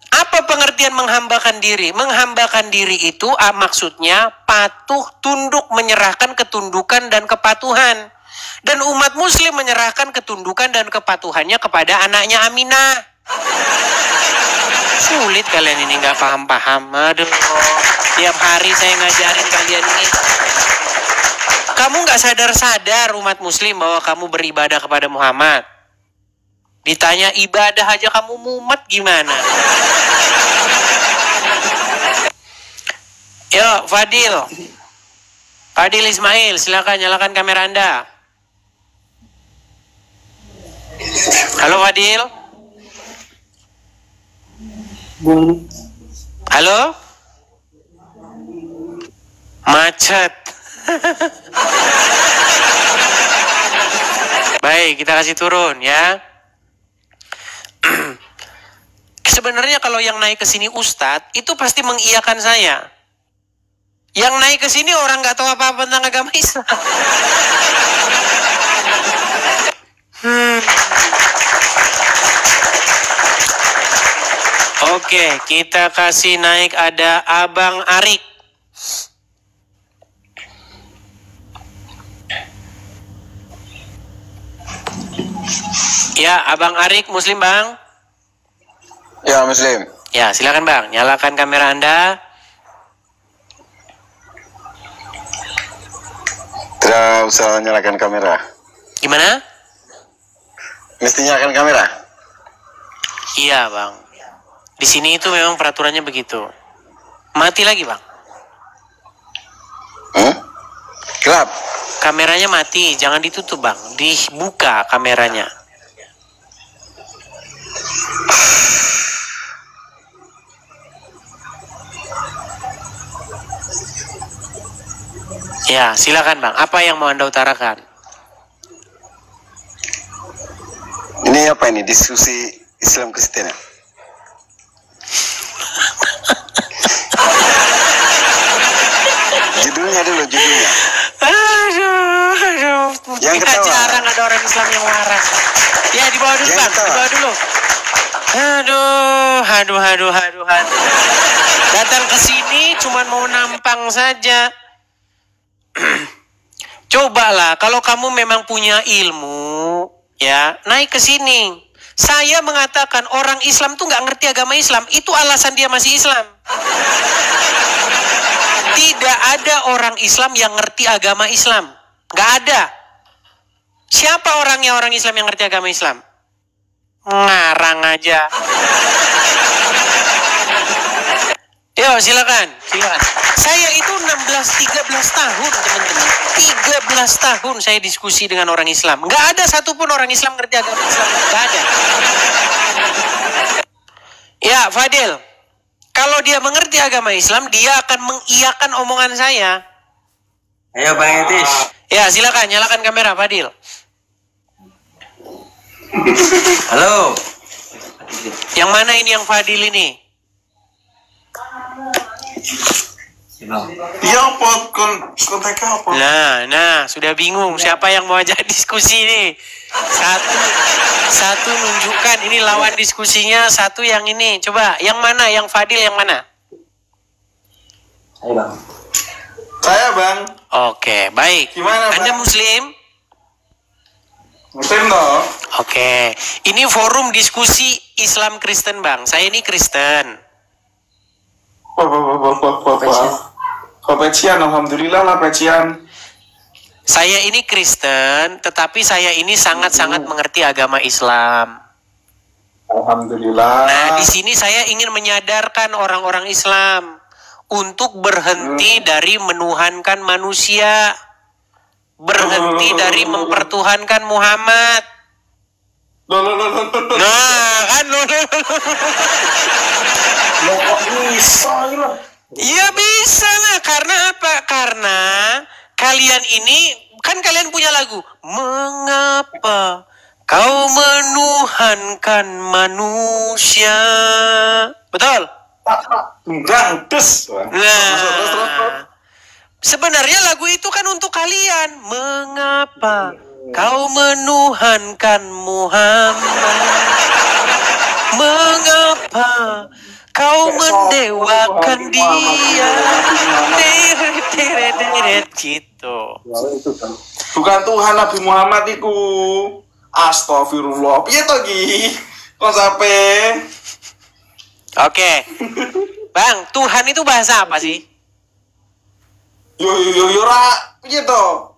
Apa pengertian menghambakan diri? Menghambakan diri itu maksudnya patuh, tunduk, menyerahkan ketundukan dan kepatuhan. Dan umat muslim menyerahkan ketundukan dan kepatuhannya kepada anaknya Aminah. Sulit kalian ini nggak paham-paham. Aduh, tiap hari saya ngajarin kalian ini. Kamu nggak sadar-sadar umat muslim bahwa kamu beribadah kepada Muhammad. Ditanya ibadah aja kamu mumet gimana? Yo, Fadil. Fadil Ismail, silakan nyalakan kamera Anda. Halo Fadil. Halo? Macet. Baik, kita kasih turun ya. Sebenarnya kalau yang naik ke sini Ustadz, itu pasti mengiyakan saya. Yang naik ke sini orang nggak tahu apa-apa tentang agama Islam. Oke, kita kasih naik ada Abang Arik. Ya, Abang Arik, Muslim Bang? Ya, Muslim. Ya, silakan Bang, nyalakan kamera Anda. Tidak usah nyalakan kamera. Gimana? Mesti nyalakan kamera? Iya, Bang. Di sini itu memang peraturannya begitu. Mati lagi, Bang. Gelap. Kameranya mati, jangan ditutup, Bang. Dibuka kameranya. Ya, silakan Bang. Apa yang mau Anda utarakan? Ini apa ini? Diskusi Islam Kristen ya? Judulnya dulu, judulnya. Aduh. Yang ketawa. Jarang ada orang Islam yang waras. Ya, di bawah dulu, Bang. Di bawah dulu. Aduh. Datang ke sini cuma mau nampang saja. Cobalah, kalau kamu memang punya ilmu, ya, naik ke sini. Saya mengatakan orang Islam tuh nggak ngerti agama Islam. Itu alasan dia masih Islam. Tidak ada orang Islam yang ngerti agama Islam. Nggak ada. Siapa orangnya orang Islam yang ngerti agama Islam? Ngarang aja. Yo, silakan. Saya itu 13 tahun, teman-teman. 13 tahun saya diskusi dengan orang Islam. Nggak ada satupun orang Islam ngerti agama Islam. Nggak ada. Ya, Fadil. Kalau dia mengerti agama Islam, dia akan mengiyakan omongan saya. Ayo Bang Etis. Ya, silakan nyalakan kamera, Fadil. Halo. Yang mana ini yang Fadil ini? Iya, kontaknya apa? Nah, sudah bingung siapa yang mau ajak diskusi nih. Satu nunjukkan ini lawan diskusinya, satu yang ini. Coba, yang mana? Yang Fadil yang mana? Ayo Bang. Saya Bang. Oke, baik. Gimana, Bang? Anda Muslim? Muslim dong. Oke, ini forum diskusi Islam Kristen Bang. Saya ini Kristen. Pecian, alhamdulillah lah pecian. Saya ini Kristen, tetapi saya ini sangat-sangat mengerti agama Islam. Alhamdulillah. Nah, di sini saya ingin menyadarkan orang-orang Islam untuk berhenti dari menuhankan manusia, berhenti dari mempertuhankan Muhammad. Nah, kan kok bisa lah? Iya bisa lah, karena apa? Karena kalian ini, kan kalian punya lagu. Mengapa kau menuhankan manusia? Betul? Enggak, des. Nah, sebenarnya lagu itu kan untuk kalian. Mengapa kau menuhankan Muhammad? Mengapa kau mendewakan dia? Gitu. Bukan Tuhan Nabi Muhammad iku. Astagfirullah. Piye to iki? Kok sampe? Oke. Bang, Tuhan itu bahasa apa sih? Yo ra, piye to?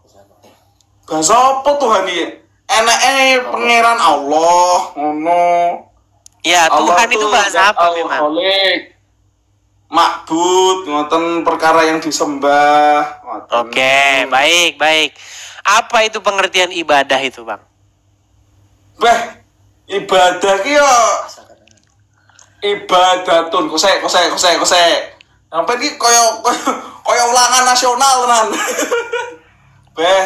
Bahasa apa Tuhan iki? enake pangeran Allah ngono. Ya, Tuhan itu bahasa apa memang? Ma'bud, ngoten perkara yang disembah. Oke, baik. Apa itu pengertian ibadah itu, Bang? Ibadah ki yo ibadatun. Kose. Sampai iki koyo ulangan nasional tenan.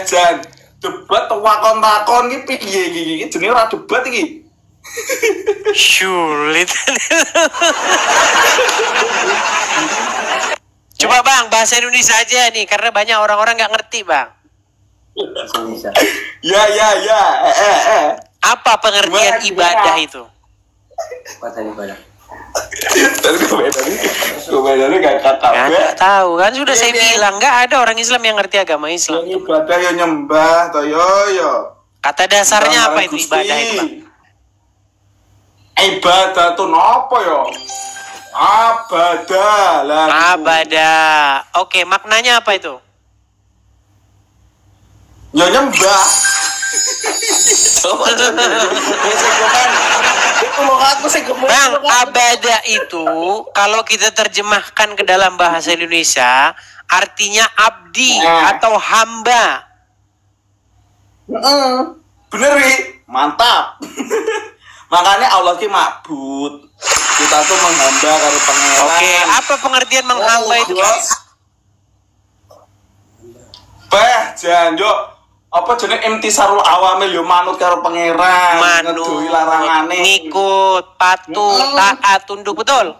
Jan, debat takon ki piye iki? Jenenge ora debat iki. Sulit. Coba Bang, bahasa Indonesia aja nih, karena banyak orang-orang nggak ngerti Bang. Ya. Apa pengertian ibadah itu? Komentarnya gak tahu kan, sudah saya bilang nggak ada orang Islam yang ngerti agama Islam. Ibadah ya nyembah, toh yo. Kata dasarnya apa itu ibadah itu Bang? Ibadah tuh apa ya? Abadah. Oke, maknanya apa itu? Ya nyembah. Bang, abadah itu kalau kita terjemahkan ke dalam bahasa Indonesia artinya abdi atau hamba. Bener Wi, mantap. Makanya Allah ki ma'bud. Kita tuh menghamba karo pangeran. Oke, apa pengertian menghamba itu? Janjo. Apa jenenge imtisarul awamil yo manut karo pangeran, ngeduhi larangane, ngikut, patuh, taat, tunduk, betul?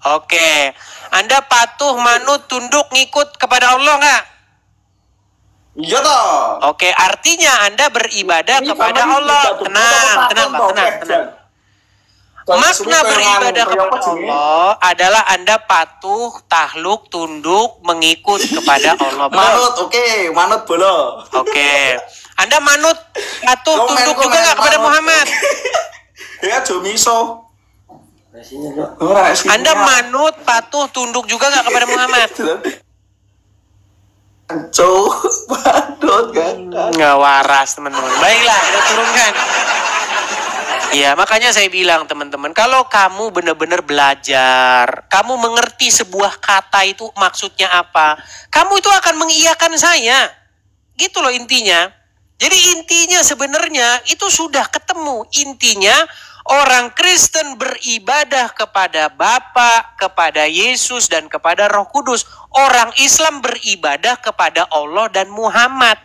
Oke. Anda patuh, manut, tunduk, ngikut kepada Allah nggak? Iya toh. Oke, artinya Anda beribadah kepada Allah. Tenang. Makna beribadah kepada Allah adalah Anda patuh, takluk, tunduk, mengikut kepada Allah. Manut, oke, manut bolo. Oke. Anda manut, patuh, tunduk juga nggak kepada Muhammad? Ya, Jomiso. Anda manut, patuh, tunduk juga nggak kepada Muhammad? Nggak waras teman-teman. Baiklah, kita turunkan. Ya, makanya saya bilang teman-teman, kalau kamu benar-benar belajar, kamu mengerti sebuah kata itu maksudnya apa, kamu itu akan mengiyakan saya. Gitu loh intinya. Jadi intinya sebenarnya itu sudah ketemu. Intinya orang Kristen beribadah kepada Bapa, kepada Yesus, dan kepada Roh Kudus. Orang Islam beribadah kepada Allah dan Muhammad.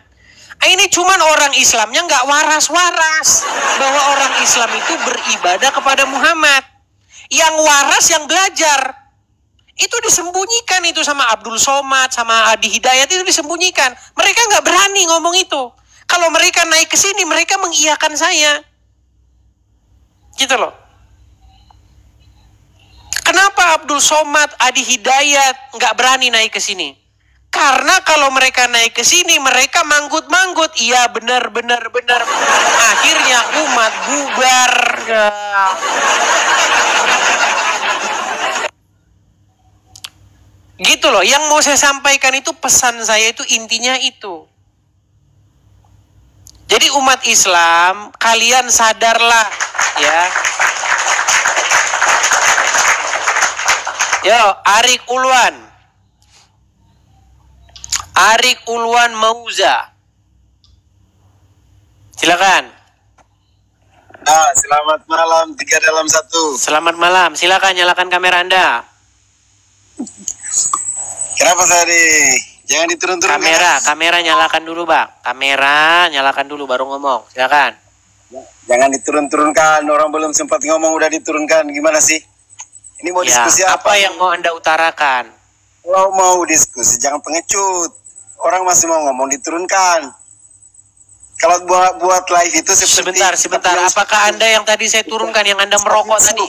Ini cuman orang Islamnya nggak waras-waras bahwa orang Islam itu beribadah kepada Muhammad. Yang waras yang belajar. Itu disembunyikan itu sama Abdul Somad, sama Adi Hidayat itu disembunyikan. Mereka nggak berani ngomong itu. Kalau mereka naik ke sini, mereka mengiyakan saya. Gitu loh. Kenapa Abdul Somad, Adi Hidayat nggak berani naik ke sini? Karena kalau mereka naik ke sini, mereka manggut-manggut. Iya, benar. Akhirnya umat bubar. Gitu loh. Yang mau saya sampaikan itu, pesan saya itu intinya itu. Jadi umat Islam, kalian sadarlah, ya. Yo, Arik Ulwan Mauza. Silakan. Selamat malam 3 dalam 1. Selamat malam. Silakan nyalakan kamera Anda. Kenapa saya jangan diturun-turun? Kamera nyalakan dulu, Bang. Kamera nyalakan dulu baru ngomong. Silakan. Jangan diturun-turunkan. Orang belum sempat ngomong udah diturunkan. Gimana sih? Ini mau diskusi apa yang mau Anda utarakan? Kalau mau diskusi jangan pengecut. Orang masih mau ngomong diturunkan. Kalau buat live itu seperti... Sebentar. Apakah Anda yang tadi saya turunkan, yang Anda merokok tadi?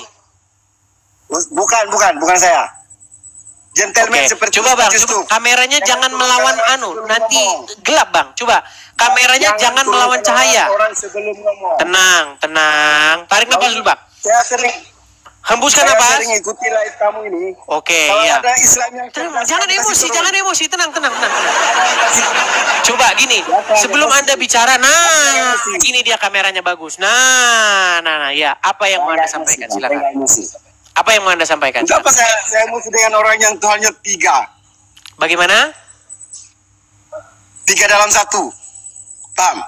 Bukan saya. Gentleman seperti coba Bang, kameranya jangan melawan nanti gelap Bang. Coba kameranya jangan melawan cahaya. Orang sebelum ngomong. Tenang. Tarik nafas dulu Bang. Saya sering Hembuskan Saya napas. sering ikuti live kamu ini. Oke, Kalau iya. ada Islam yang cerdas, Jangan kamu kasih emosi, turun. jangan emosi, tenang. Coba gini, sebelum Anda bicara, nah, ini dia kameranya bagus. Nah, ya, apa yang mau Anda sampaikan? Silakan. Apa yang mau Anda sampaikan? Kenapa saya emosi dengan orang yang Tuhannya 3? Bagaimana? 3 dalam 1. Paham?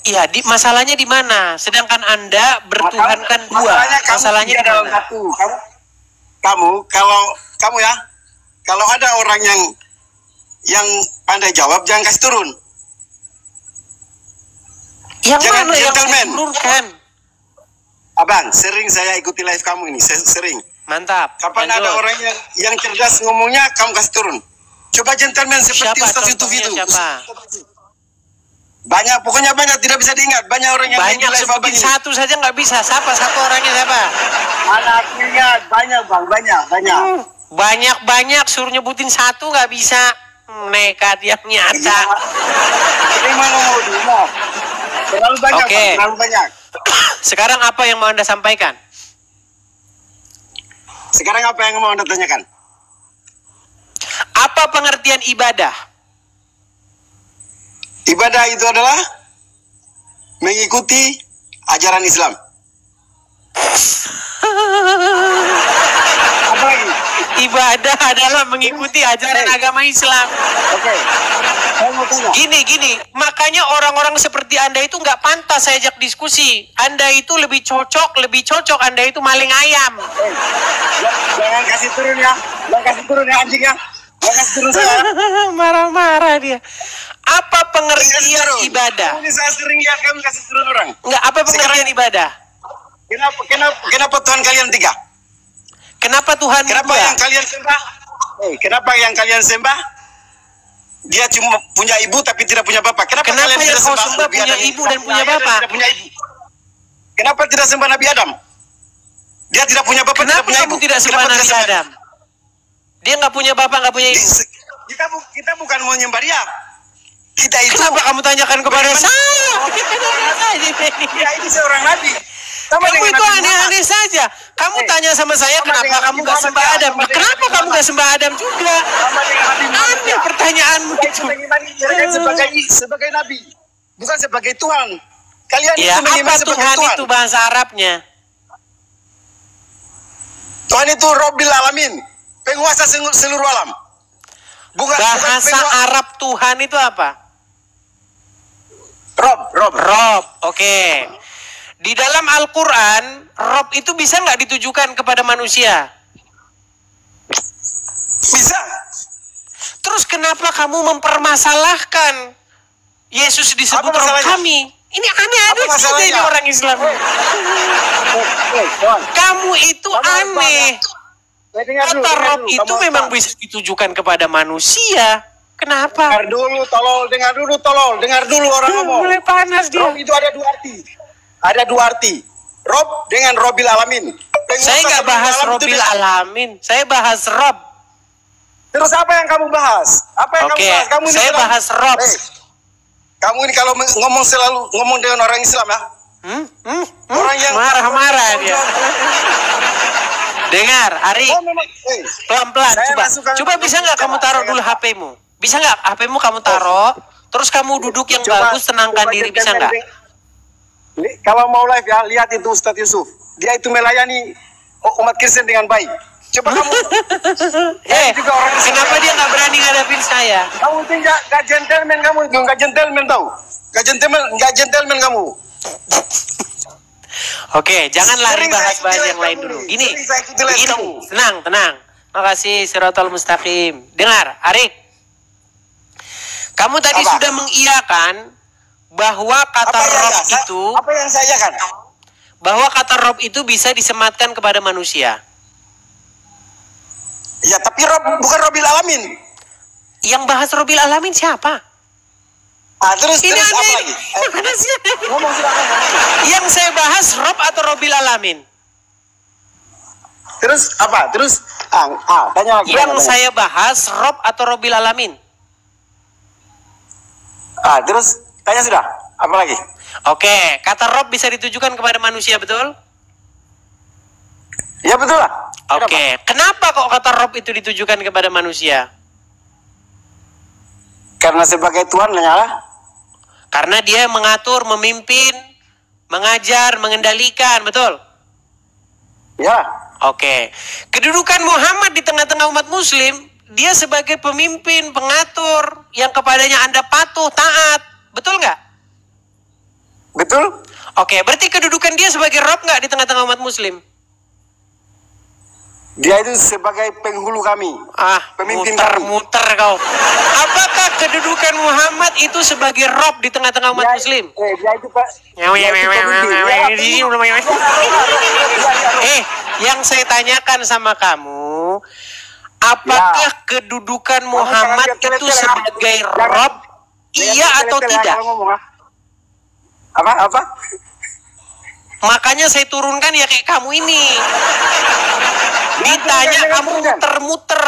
Iya, masalahnya di mana? Sedangkan Anda bertuhankan 2. Masalahnya di dalam mana? 1. Kamu kalau ada orang yang pandai jawab, jangan kasih turun. Yang Jangan mana yang gentleman. menurunkan? Abang, sering saya ikuti live kamu ini, sering. Mantap. Kapan lanjut. ada orang yang cerdas ngomongnya, kamu kasih turun. Coba gentleman seperti Siapa Ustaz Yusuf contohnya, itu. siapa? Banyak, pokoknya banyak, tidak bisa diingat. Banyak orang yang Banyak, live abang sebutin ini. satu saja nggak bisa. Siapa satu orangnya siapa? Anak ingat, banyak bang, banyak. Banyak, suruh nyebutin satu nggak bisa. Nekat yang nyata. Gimana mau diingat? Terlalu banyak, Oke. Bang, terlalu banyak. Sekarang apa yang mau Anda sampaikan? Sekarang apa yang mau Anda tanyakan? Apa pengertian ibadah? Ibadah itu adalah mengikuti ajaran Islam. Apa lagi? Ibadah adalah mengikuti ajaran agama Islam. Oke. Saya mau tanya. Gini, makanya orang-orang seperti Anda itu nggak pantas saya ajak diskusi. Anda itu lebih cocok Anda itu maling ayam. Jangan kasih turun ya. Jangan kasih turun ya anjingnya. Jangan kasih turun saya. Marah-marah dia. Apa pengertian ibadah? Ini saya sering lihat kamu kasih turun orang. Enggak, apa pengertian ibadah? Kenapa Tuhan kalian 3? Kenapa Tuhan Kenapa dua? yang kalian sembah? Kenapa yang kalian sembah? Dia cuma punya ibu tapi tidak punya bapak. Kenapa Kenapa kalian yang tidak kau sembah sembah Nabi punya Adam? ibu dan punya Dia bapak? tidak punya ibu. Kenapa tidak sembah Nabi Adam? Dia tidak punya bapak, Kenapa tidak punya kamu ibu. tidak sembah Kenapa Nabi sembah? Adam? Dia nggak punya bapak, nggak punya ibu. Kita bukan mau nyembah dia. Kita itu. Kenapa kamu tanyakan kepada saya? Dia itu seorang nabi. Sama Kamu dengan itu Nabi aneh-aneh saja. Kamu tanya sama saya kenapa kamu nggak sembah Adam? Kenapa kamu nggak sembah Adam juga? Aneh pertanyaanmu itu. Sebagai nabi, bukan sebagai Tuhan. Kalian Ya, itu menyembah apa sebagai Tuhan Tuhan. itu bahasa Arabnya? Tuhan itu Robbil Alamin, penguasa seluruh alam. Bahasa Arab Tuhan itu apa? Rob, oke. Di dalam Al-Quran, Rob itu bisa nggak ditujukan kepada manusia? Bisa. Terus kenapa kamu mempermasalahkan Yesus disebut Apa Rob masalahnya? kami? Ini aneh-aneh Apa saja ini masalahnya? orang Islam. Kamu itu aneh. Kata Rob itu memang bisa ditujukan kepada manusia. Kenapa? Dengar dulu, tolol. Dengar dulu orang ngomong. Mulai panas dia. Rob itu ada 2 arti. Ada 2 arti. Rob dengan Robbil Alamin. Saya nggak bahas Robbil Alamin. Saya bahas Rob. Terus apa yang kamu bahas? Apa yang Oke, kamu bahas? Kamu ini saya bilang, bahas Rob. kamu ini kalau ngomong selalu ngomong dengan orang Islam ya. Orang yang marah-marah dia. Dengar, Ari. Pelan-pelan, coba bisa nggak kamu taruh dulu HP-mu? Bisa nggak HP-mu kamu taruh, terus kamu duduk yang bagus, tenangkan diri, bisa nggak? Kalau mau live ya, lihat itu Ustadz Yusuf. Dia itu melayani umat Kristen dengan baik. Coba kamu. Kenapa dia nggak berani ngadapin saya? Kamu itu nggak gentleman kamu itu, nggak gentleman tahu. Nggak gentleman kamu. Oke, jangan lari bahas-bahas yang lain dulu. Gini, tenang. Makasih, Siratal Mustaqim. Dengar, Arik. Kamu tadi sudah mengiyakan bahwa kata Rob itu, apa yang saya kan? bahwa kata Rob itu bisa disematkan kepada manusia. Ya, tapi Rob bukan Robbil Alamin. Yang bahas Robbil Alamin siapa? Terus ini apa lagi? Ngomong silakan. Yang saya bahas Rob atau Robbil Alamin? Terus apa? Terus tanya lagi. Yang saya bahas Rob atau Robbil Alamin? Terus tanya sudah. Apa lagi? Oke, kata Rob bisa ditujukan kepada manusia, betul? Ya betul lah. Oke, kenapa kok kata Rob itu ditujukan kepada manusia? Karena sebagai Tuhan lah. Karena dia mengatur, memimpin, mengajar, mengendalikan, betul? Ya. Oke. Kedudukan Muhammad di tengah-tengah umat muslim, dia sebagai pemimpin, pengatur, yang kepadanya Anda patuh, taat. Betul nggak? Betul. Oke, berarti kedudukan dia sebagai Rob nggak di tengah-tengah umat muslim? Dia itu sebagai penghulu kami. Pemimpin muter kau. Apakah kedudukan Muhammad itu sebagai Rob di tengah-tengah umat muslim? Dia itu Pak. Yang saya tanyakan sama kamu, apakah kedudukan Muhammad itu sebagai Rob? Iya atau tidak? Apa? Makanya saya turunkan ya kayak kamu ini. Ditanya kamu muter-muter.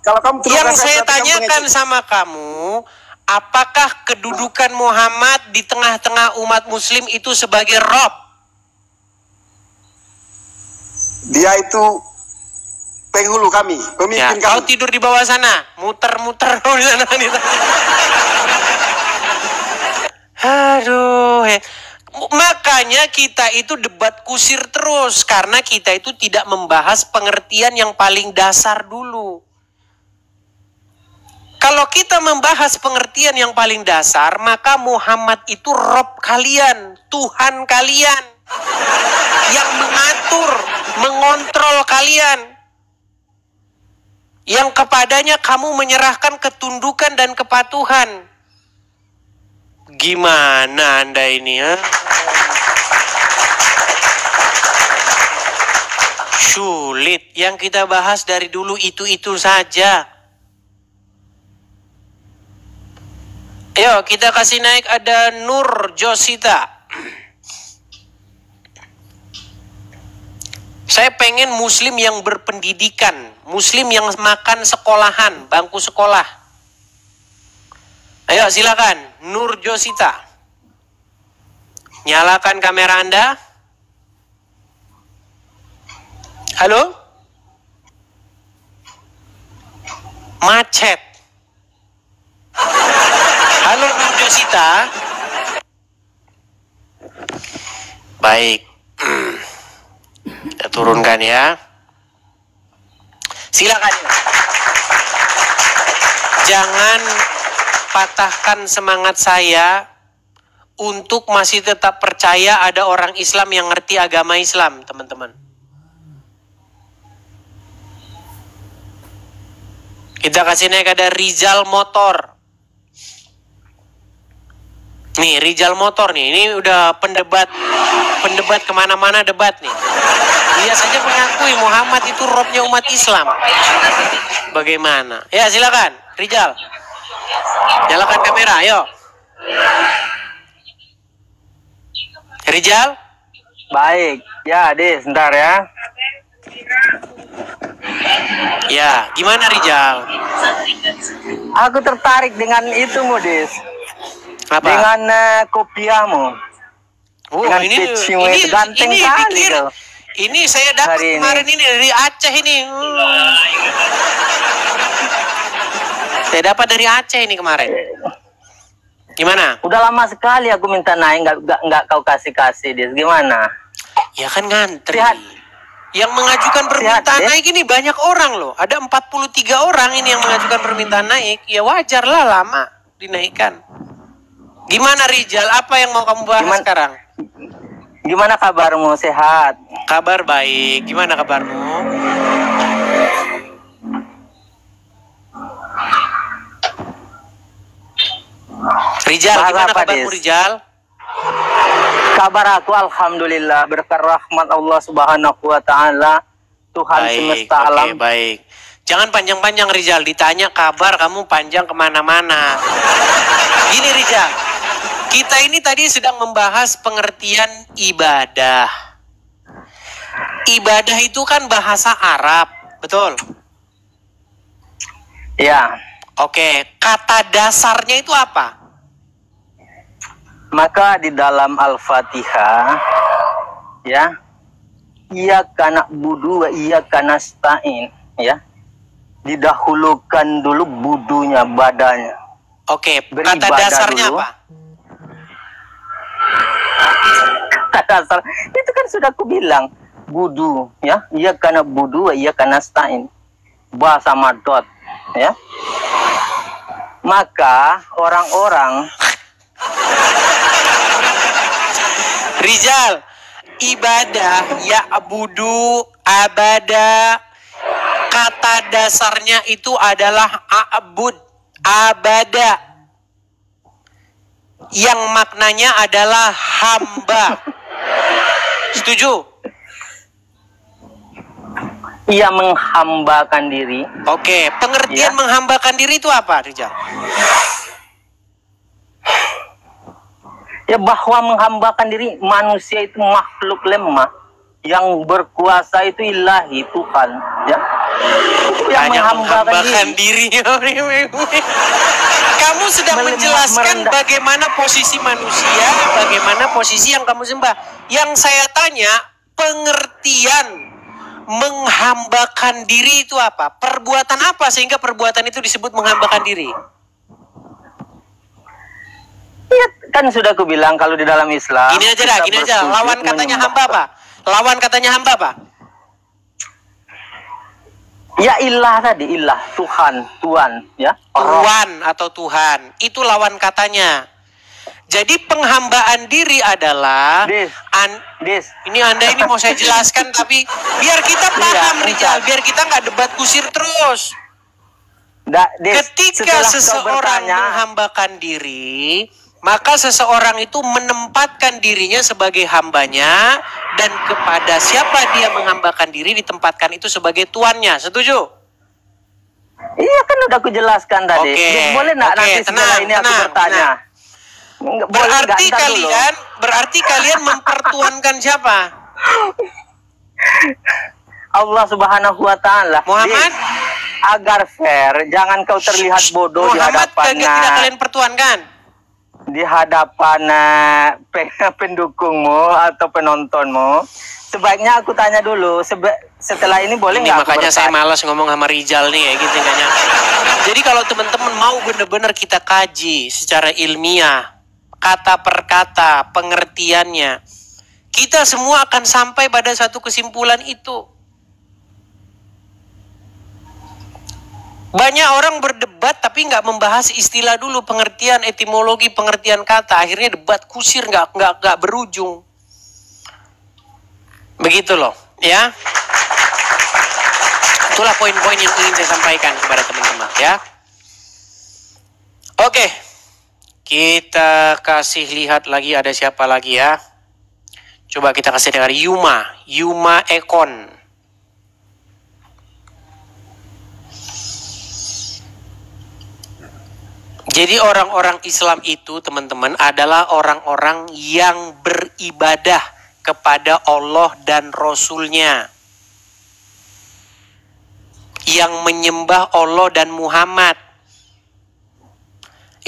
Kalau kamu yang saya tanyakan sama kamu, apakah kedudukan Muhammad di tengah-tengah umat muslim itu sebagai Rob? Dia itu penghulu kami, pemimpin kami. Kau tidur di bawah sana, muter-muter di sana. Aduh, makanya kita itu debat kusir terus karena kita itu tidak membahas pengertian yang paling dasar dulu. Kalau kita membahas pengertian yang paling dasar, maka Muhammad itu Rob kalian, Tuhan kalian, yang mengatur, mengontrol kalian, yang kepadanya kamu menyerahkan ketundukan dan kepatuhan. Gimana Anda ini, ya? Sulit. Yang kita bahas dari dulu itu-itu saja. Ayo kita kasih naik, ada Nur Josita. Saya pengen muslim yang berpendidikan, muslim yang makan sekolahan, bangku sekolah. Ayo silakan, Nur Josita. Nyalakan kamera Anda. Halo? Macet. Halo Nur Josita. Baik. Kita turunkan ya. Silakan. Jangan patahkan semangat saya untuk masih tetap percaya ada orang Islam yang ngerti agama Islam, teman-teman. Kita kasih naik, ada Rizal Motor. Nih, Rizal Motor nih, ini udah pendebat kemana-mana debat nih. Dia saja mengakui Muhammad itu Robnya umat Islam. Bagaimana? Ya silakan, Rizal. Nyalakan kamera, ayo. Rizal? Baik, ya Dis, sebentar ya. Ya, gimana Rizal? Aku tertarik dengan itu, Dis. Apa? Dengan kopiahmu. Dengan pitchmu itu ganteng kali kau. Ini saya dapat kemarin ini dari Aceh ini. Saya dapat dari Aceh ini kemarin. Gimana? Udah lama sekali aku minta naik, nggak kau kasih Dis. Gimana? Ya kan ngantri. Yang mengajukan permintaan naik ini banyak orang loh. Ada 43 orang ini yang mengajukan permintaan naik. Ya wajar lah lama dinaikkan. Gimana Rizal? Apa yang mau kamu bahas sekarang? Gimana kabarmu? Sehat? Kabar baik. Gimana kabarmu? Rizal, gimana kabarmu Rizal? Kabar aku alhamdulillah, berkat rahmat Allah Subhanahu wa taala, Tuhan semesta alam. Baik. Jangan panjang-panjang Rizal, ditanya kabar kamu panjang kemana-mana. Gini Rizal, kita ini tadi sedang membahas pengertian ibadah. Ibadah itu kan bahasa Arab, betul? Ya. Oke, kata dasarnya itu apa? Maka di dalam Al-Fatihah, ya, iyyaka na'budu wa iyyaka nasta'in, ya. Didahulukan dulu budunya, badanya. Oke, kata Beribadah dasarnya dulu. apa? Kata dasar itu kan sudah aku bilang, budu, ya. Iyyaka na'budu wa iyyaka nasta'in. Bahasa madot, ya. Maka orang-orang Rizal, ibadah, ya'budu, abada, kata dasarnya itu adalah a'bud, abada, yang maknanya adalah hamba. Setuju? ia menghambakan diri. Oke, pengertian menghambakan diri itu apa, Rizal? Ya, bahwa menghambakan diri, manusia itu makhluk lemah, yang berkuasa itu ilahi, Tuhan, ya. Itu yang hanya menghambakan diri. Kamu sedang menjelaskan bagaimana posisi manusia, bagaimana posisi yang kamu sembah. Yang saya tanya, pengertian menghambakan diri itu apa? Perbuatan apa sehingga perbuatan itu disebut menghambakan diri? Ya, kan sudah aku bilang kalau di dalam Islam. Gini aja dah, gini aja. Lawan katanya hamba apa? Lawan katanya hamba apa? Ya ilah tadi, ilah, Tuhan, Tuhan, ya. Tuhan atau Tuhan, itu lawan katanya. Jadi penghambaan diri adalah ini Anda ini mau saya jelaskan tapi biar kita paham, Rizal, biar kita nggak debat kusir terus. Ketika seseorang menghambakan diri, maka seseorang itu menempatkan dirinya sebagai hambanya, dan kepada siapa dia menghambakan diri ditempatkan itu sebagai tuannya. Setuju? Iya, kan udah aku jelaskan tadi. Boleh nggak nanti setelah ini aku bertanya? Berarti kalian mempertuankan siapa? Allah Subhanahu wa Ta'ala. Muhammad? Agar fair, jangan kau terlihat bodoh di hadapan. Tidak kalian pertuankan? Di hadapan pendukungmu atau penontonmu, sebaiknya aku tanya dulu. Setelah ini boleh nggak? Makanya saya malas ngomong sama Rizal nih, ya gitu nanya. Jadi kalau teman-teman mau benar-benar kita kaji secara ilmiah, kata per kata, pengertiannya, kita semua akan sampai pada satu kesimpulan itu. Banyak orang berdebat tapi nggak membahas istilah dulu, pengertian, etimologi, pengertian kata. Akhirnya debat kusir nggak berujung. Begitu loh, ya. Itulah poin-poin yang ingin saya sampaikan kepada teman-teman, ya. Oke, kita kasih lihat lagi ada siapa lagi ya. Coba kita kasih dengar Yuma Ekon. Jadi orang-orang Islam itu, teman-teman, adalah orang-orang yang beribadah kepada Allah dan Rasul-Nya, yang menyembah Allah dan Muhammad.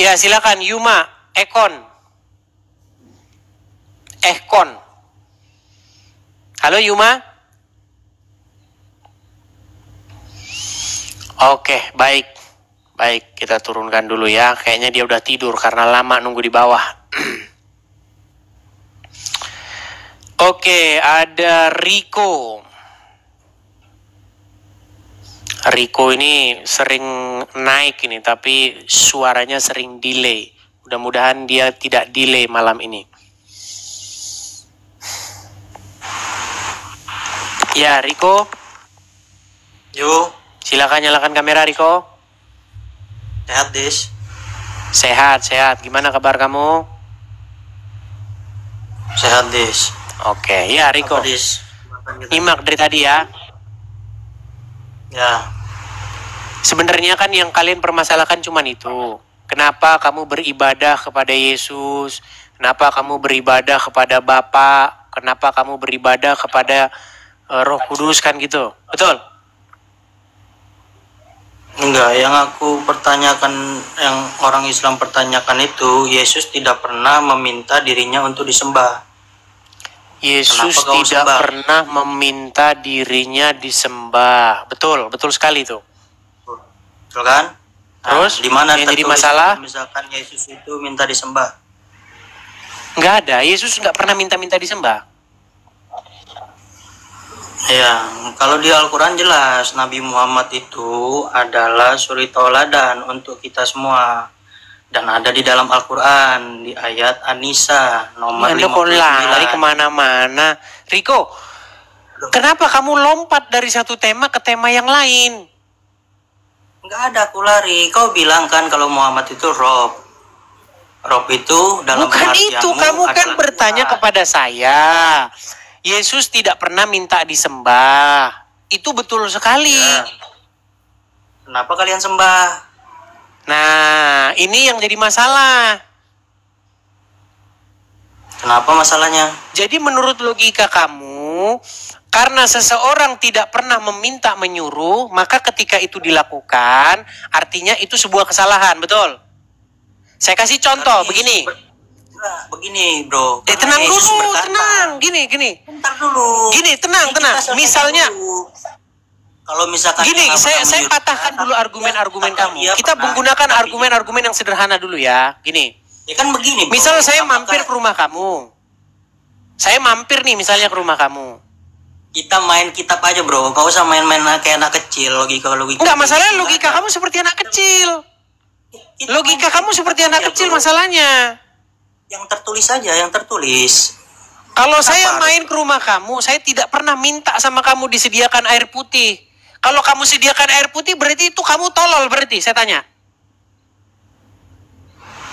Ya, silakan Yuma Ekon. Halo Yuma. Oke, baik. Baik, kita turunkan dulu ya. Kayaknya dia udah tidur karena lama nunggu di bawah. Oke, ada Riko. Riko ini sering naik ini, tapi suaranya sering delay. Mudah-mudahan dia tidak delay malam ini. Ya, Riko. Yo. Silakan nyalakan kamera, Riko. Sehat, Dis. Sehat. Gimana kabar kamu? Sehat, Dis. Oke, ya Riko. Apa, Dis? Nyimak dari tadi ya. Ya. Sebenarnya kan yang kalian permasalahkan cuma itu. Kenapa kamu beribadah kepada Yesus? Kenapa kamu beribadah kepada Bapa? Kenapa kamu beribadah kepada Roh Kudus, kan gitu? Betul? Enggak, yang aku pertanyakan, yang orang Islam pertanyakan itu, Yesus tidak pernah meminta dirinya untuk disembah. Yesus tidak pernah meminta dirinya disembah. Betul, betul sekali tuh. Betul kan? Terus, di mana yang jadi masalah? Misalkan Yesus itu minta disembah. Nggak ada, Yesus nggak pernah minta-minta disembah. Ya, kalau di Al-Quran jelas Nabi Muhammad itu adalah suri tauladan untuk kita semua. Dan ada di dalam Al-Quran di ayat An-Nisa nomor 59. Kok lari kemana-mana? Riko, kenapa kamu lompat dari satu tema ke tema yang lain? Nggak ada aku lari. Kau bilang kan kalau Muhammad itu Rob. Rob itu dalam bukan itu, kamu kan bertanya kepada saya. Yesus tidak pernah minta disembah. Itu betul sekali. Ya. Kenapa kalian sembah? Nah, ini yang jadi masalah. Kenapa masalahnya? Jadi menurut logika kamu, karena seseorang tidak pernah meminta menyuruh, maka ketika itu dilakukan, artinya itu sebuah kesalahan, betul? Saya kasih contoh, begini. Begini, bro. Tenang dulu, tenang. Gini. Bentar dulu. Gini, tenang. Misalnya, kalau misalkan gini, saya patahkan dulu argumen-argumen kamu. Kita menggunakan argumen-argumen yang sederhana dulu ya. Gini. Ya kan begini, bro. Misal saya mampir ke rumah kamu. Saya mampir nih misalnya ke rumah kamu. Kita main kitab aja, bro. Gak usah main-main kayak anak kecil, logika. Enggak, masalahnya logika kamu seperti anak kecil. Logika kamu seperti anak kecil masalahnya. Yang tertulis aja, yang tertulis. Kalau saya main ke rumah kamu, saya tidak pernah minta sama kamu disediakan air putih. Kalau kamu sediakan air putih, berarti itu kamu tolol berarti, saya tanya.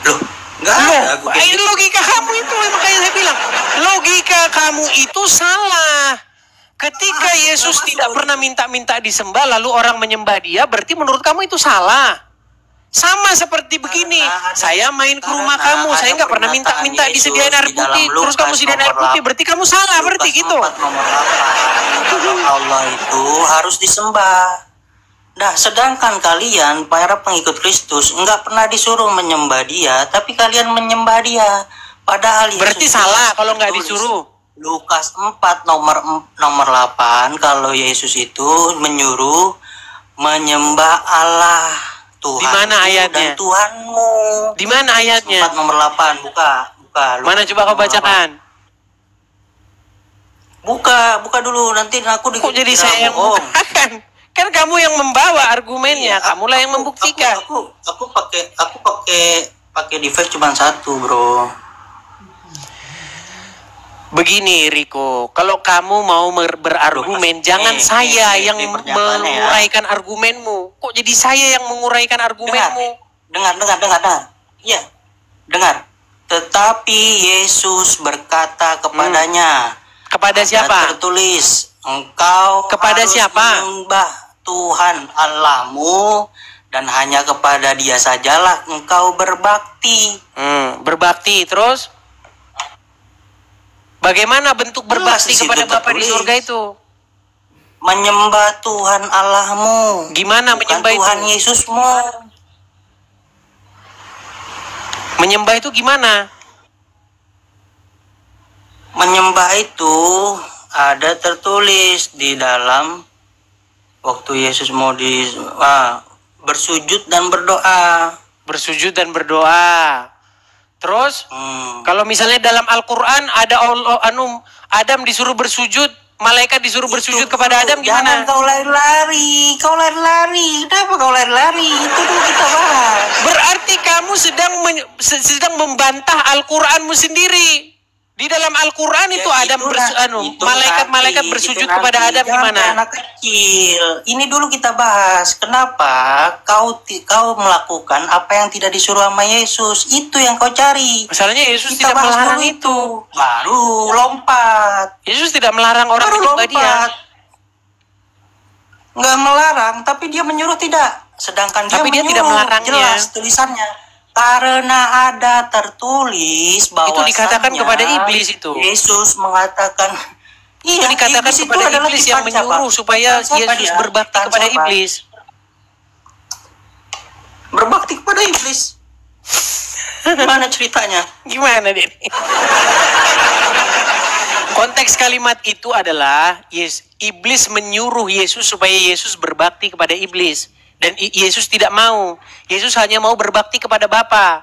Loh, enggak ada. Ini logika kamu itu, makanya saya bilang. Logika kamu itu salah. Ketika Yesus tidak pernah minta-minta disembah, lalu orang menyembah dia, berarti menurut kamu itu salah. Sama seperti begini, saya main ke rumah kamu, saya nggak pernah minta-minta disediain air putih, terus kamu sediain air putih, berarti kamu salah, berarti gitu. Allah itu harus disembah. Nah, sedangkan kalian, para pengikut Kristus, nggak pernah disuruh menyembah dia, tapi kalian menyembah dia. Padahal berarti salah kalau nggak disuruh. Lukas 4 nomor 8, kalau Yesus itu menyuruh menyembah Allah. Tuhan di mana ayatnya? Dan Tuhanmu. Di mana ayatnya? 4 nomor 8, buka. Mana coba kau bacakan? Buka dulu, nanti aku kok jadi saya yang membukakan? Kan kamu yang membawa argumennya, kamulah yang membuktikan. Aku pakai device cuma satu, bro. Begini Riko, kalau kamu mau berargumen, jangan saya yang menguraikan argumenmu. Kok jadi saya yang menguraikan argumenmu? Dengar. Iya, dengar. Tetapi Yesus berkata kepadanya. Kepada siapa? Tertulis, engkau kepada harus siapa? menyembah Tuhan Allahmu, dan hanya kepada Dia sajalah engkau berbakti. Berbakti, terus? Bagaimana bentuk berbakti kepada Bapa di surga itu? Menyembah Tuhan Allahmu. Gimana menyembah itu? Tuhan Yesusmu. Menyembah itu gimana? Menyembah itu ada tertulis di dalam waktu Yesus mau bersujud dan berdoa. Bersujud dan berdoa. Terus, kalau misalnya dalam Al-Quran ada Adam disuruh bersujud, malaikat disuruh bersujud kepada Adam, gimana? Jangan kau lari-lari. Kenapa kau lari-lari? Itu dulu kita bahas. Berarti kamu sedang membantah Al-Quranmu sendiri. Di dalam Al-Quran itu Adam malaikat bersujud kepada Adam, gimana? Anak kecil. Ini dulu kita bahas. Kenapa kau melakukan apa yang tidak disuruh sama Yesus? Itu yang kau cari. Masalahnya Yesus tidak melarang itu. Baru lompat. Yesus tidak melarang orang menyembah dia. Nggak melarang, tapi dia menyuruh tidak. Sedangkan dia menyuruh, tidak melarangnya. Jelas tulisannya. Karena ada tertulis bahwa itu dikatakan kepada iblis itu. Yesus mengatakan, itu dikatakan kepada iblis yang menyuruh supaya Yesus berbakti kepada iblis. Berbakti kepada iblis. Gimana ceritanya? Gimana, Dek? konteks kalimat itu adalah iblis menyuruh Yesus supaya Yesus berbakti kepada iblis. Dan Yesus tidak mau. Yesus hanya mau berbakti kepada Bapa.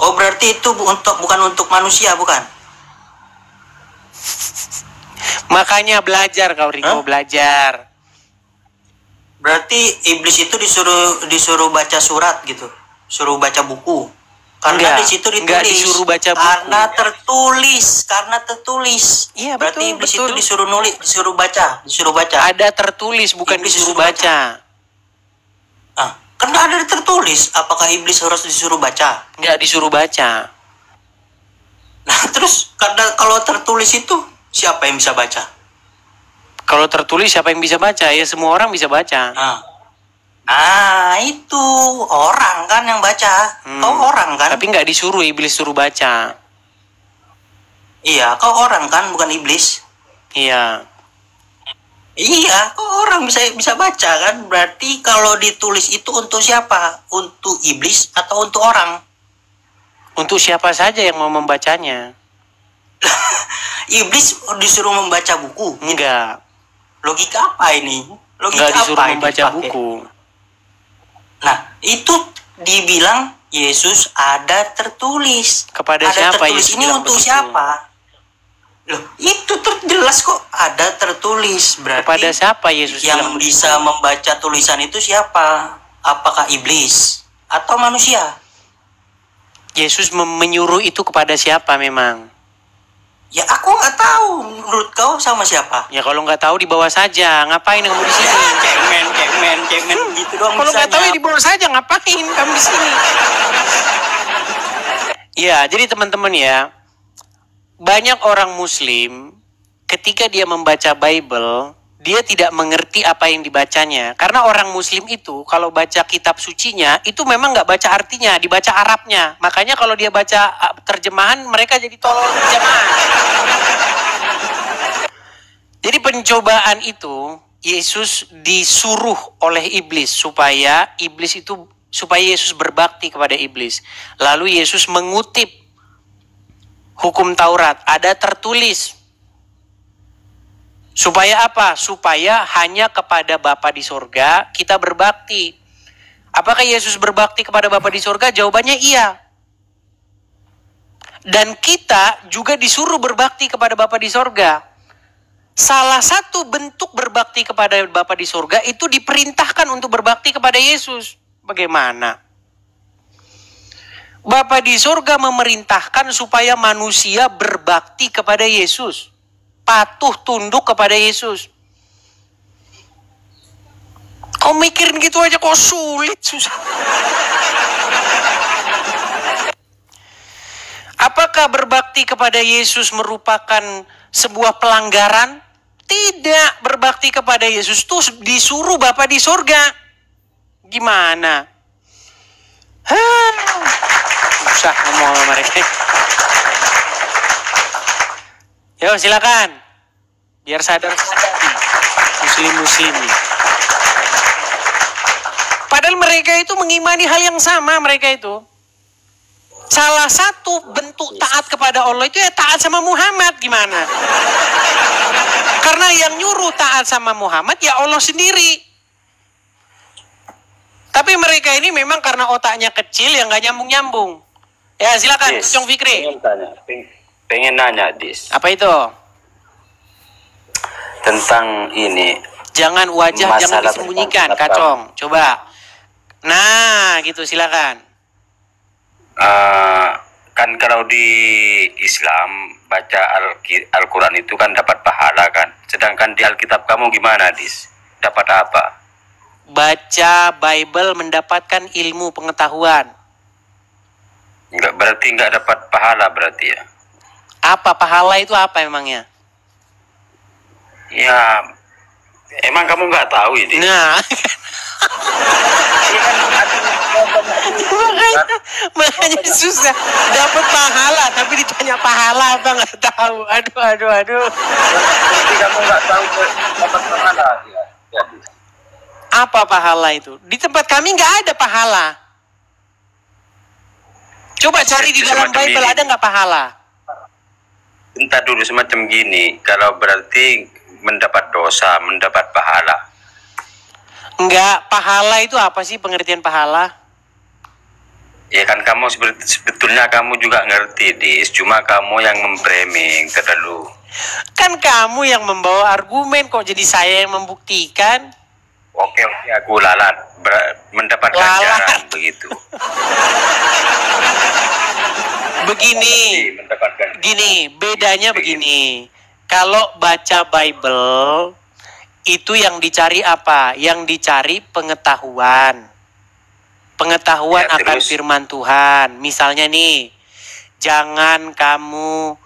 Oh, berarti itu bukan untuk manusia, bukan? Makanya belajar kau, Riko, belajar. Berarti iblis itu disuruh baca surat gitu. Suruh baca buku. Karena di situ ditulis. Enggak disuruh baca buku. Karena tertulis. Iya, berarti betul, iblis betul. itu disuruh baca. Ada tertulis, bukan iblis disuruh baca. Karena ada tertulis. Apakah iblis harus disuruh baca? Enggak disuruh baca. Nah, terus kalau tertulis itu siapa yang bisa baca? Kalau tertulis siapa yang bisa baca? Ya semua orang bisa baca. Itu orang kan yang baca. Kau orang kan? Tapi nggak disuruh, iblis suruh baca. Iya, kau orang kan, bukan iblis. Iya. Iya, kau orang bisa baca kan? Berarti kalau ditulis itu untuk siapa? Untuk iblis atau untuk orang? Untuk siapa saja yang mau membacanya. Iblis disuruh membaca buku? Enggak. Logika apa ini? Logika Enggak disuruh apa membaca ini buku. Nah, itu dibilang Yesus ada tertulis. Kepada ada siapa tertulis Yesus ini bilang untuk begitu? siapa? Loh, itu jelas kok ada tertulis. Berarti Kepada siapa Yesus yang bilang bisa membaca tulisan itu siapa? Apakah iblis atau manusia? Yesus menyuruh itu kepada siapa memang? Ya aku nggak tahu. Menurut kau sama siapa? Ya kalau nggak tahu dibawa saja. Ngapain kamu di sini? Cemen gitu doang. Kalau nggak tahu ya dibawa saja. Ngapain kamu di sini? Ya, jadi teman-teman ya, banyak orang Muslim ketika dia membaca Bible, dia tidak mengerti apa yang dibacanya. Karena orang Muslim itu kalau baca kitab sucinya itu memang nggak baca artinya, dibaca Arabnya. Makanya kalau dia baca terjemahan mereka jadi tolol terjemahan. Jadi pencobaan itu Yesus disuruh oleh iblis supaya Yesus berbakti kepada iblis. Lalu Yesus mengutip hukum Taurat, ada tertulis. Supaya apa? Supaya hanya kepada Bapa di sorga kita berbakti. Apakah Yesus berbakti kepada Bapa di sorga? Jawabannya iya. Dan kita juga disuruh berbakti kepada Bapa di sorga. Salah satu bentuk berbakti kepada Bapa di sorga itu diperintahkan untuk berbakti kepada Yesus. Bagaimana? Bapa di sorga memerintahkan supaya manusia berbakti kepada Yesus. Patuh tunduk kepada Yesus. Kau mikirin gitu aja kok sulit, susah. Apakah berbakti kepada Yesus merupakan sebuah pelanggaran? Tidak, berbakti kepada Yesus itu disuruh Bapa di sorga. Gimana? Susah ngomong sama mereka. Yo silakan, biar sadar muslim nih. Padahal mereka itu mengimani hal yang sama, mereka itu. Salah satu bentuk taat kepada Allah itu ya taat sama Muhammad, gimana? Karena yang nyuruh taat sama Muhammad ya Allah sendiri. Tapi mereka ini memang karena otaknya kecil yang gak nyambung-nyambung. Ya silakan, Cong Fikri. Pengen nanya, Dis. Apa itu? Tentang ini. Jangan wajah, jangan disembunyikan, Kacong. Coba. Nah, gitu silakan. Kan kalau di Islam baca Al-Quran itu kan dapat pahala kan. Sedangkan di Alkitab kamu gimana, Dis? Dapat apa? Baca Bible mendapatkan ilmu pengetahuan. Berarti nggak dapat pahala berarti ya? Apa pahala itu apa emangnya? Ya, emang kamu nggak tahu ini? Nah, makanya susah dapat pahala, tapi ditanya pahala apa nggak tahu. Aduh. Berarti kamu nggak tahu dapat pahala ya? Apa pahala itu? Di tempat kami nggak ada pahala. Coba cari di dalam Bible ada nggak pahala? Entah dulu semacam gini, kalau berarti mendapat dosa, mendapat pahala. Enggak, pahala itu apa sih pengertian pahala? Ya kan kamu sebetulnya kamu juga ngerti, Dis. Cuma kamu yang memframing terlalu. Kan kamu yang membawa argumen, kok jadi saya yang membuktikan? Oke, aku lalat. Mendapat ganjaran begitu. Begini, gini, bedanya begini. Kalau baca Bible, itu yang dicari apa? Yang dicari pengetahuan. Pengetahuan Ya, akan firman Tuhan. Misalnya nih, jangan kamu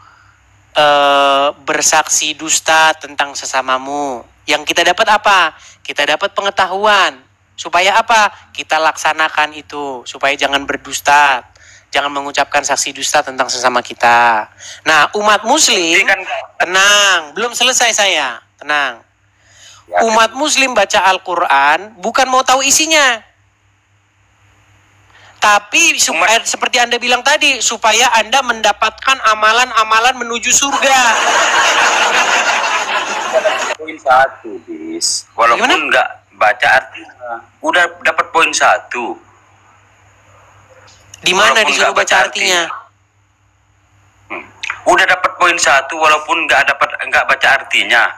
bersaksi dusta tentang sesamamu. Yang kita dapat apa? Kita dapat pengetahuan. Supaya apa? Kita laksanakan itu. Supaya jangan berdusta. Jangan mengucapkan saksi dusta tentang sesama kita. Nah, umat muslim, tenang. Belum selesai saya. Tenang. Umat muslim baca Al-Quran bukan mau tahu isinya. Tapi seperti Anda bilang tadi, supaya Anda mendapatkan amalan-amalan menuju surga. Poin 1, Bis. Walaupun nggak baca artinya, udah dapat poin 1. Di mana disuruh baca artinya? Udah dapat poin 1 walaupun nggak baca artinya.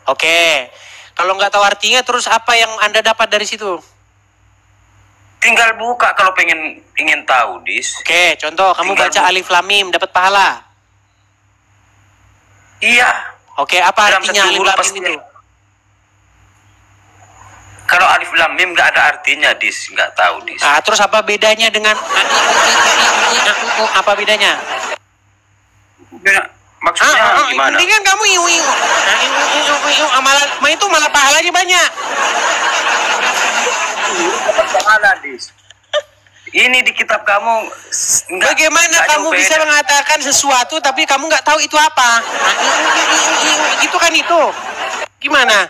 Oke. Kalau nggak tahu artinya, terus apa yang Anda dapat dari situ? Tinggal buka kalau ingin tahu, Dis. Oke, contoh kamu baca Alif Lam Mim dapat pahala. Iya. Oke, apa artinya Alif Lam Mim itu? Kalau Alif Lam Mim nggak ada artinya, Dis. Nggak tahu, Dis. Ah, terus apa bedanya dengan apa bedanya? Maksudnya gimana? Ini kan kamu amalan itu malah pahalanya banyak. Pahala, Dis. Ini di kitab kamu. Bagaimana kamu bisa mengatakan sesuatu tapi kamu nggak tahu itu apa? Itu kan itu. Gimana?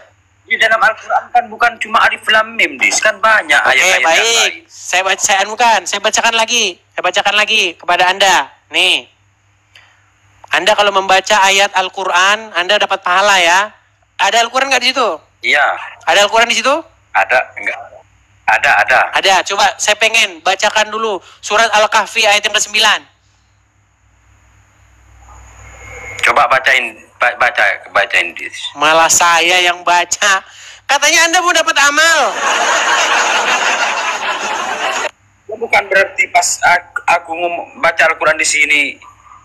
Di dalam Al-Quran kan bukan cuma Alif Lam Mim, Dis. Kan banyak ayat-ayat yang lain. Saya bacakan lagi kepada Anda. Nih. Anda kalau membaca ayat Al-Quran, Anda dapat pahala ya. Ada Al-Quran nggak di situ? Iya. Ada Al-Quran di situ? Ada, enggak? Ada. Ada, coba saya pengen bacakan dulu surat Al-Kahfi ayat yang ke-9. Coba bacain, Dis. Malah saya yang baca. Katanya Anda mau dapat amal. Ya, bukan berarti pas aku baca Al-Quran di sini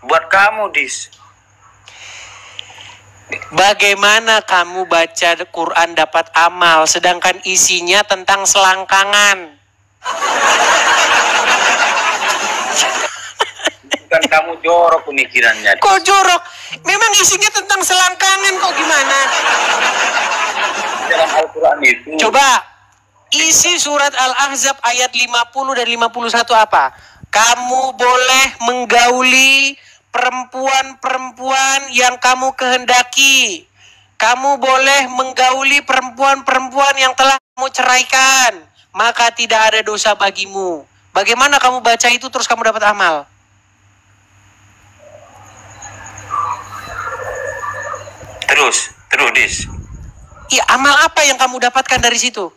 buat kamu, Dis. Bagaimana kamu baca Quran dapat amal sedangkan isinya tentang selangkangan? Bukan kamu jorok pemikirannya. Kok jorok? Memang isinya tentang selangkangan kok gimana? Dalam Al-Quran itu. Coba isi surat Al-Ahzab ayat 50 dan 51 apa? Kamu boleh menggauli perempuan-perempuan yang kamu kehendaki. Kamu boleh menggauli perempuan-perempuan yang telah kamu ceraikan. Maka tidak ada dosa bagimu. Bagaimana kamu baca itu terus kamu dapat amal? Terus, Dis. Iya, amal apa yang kamu dapatkan dari situ?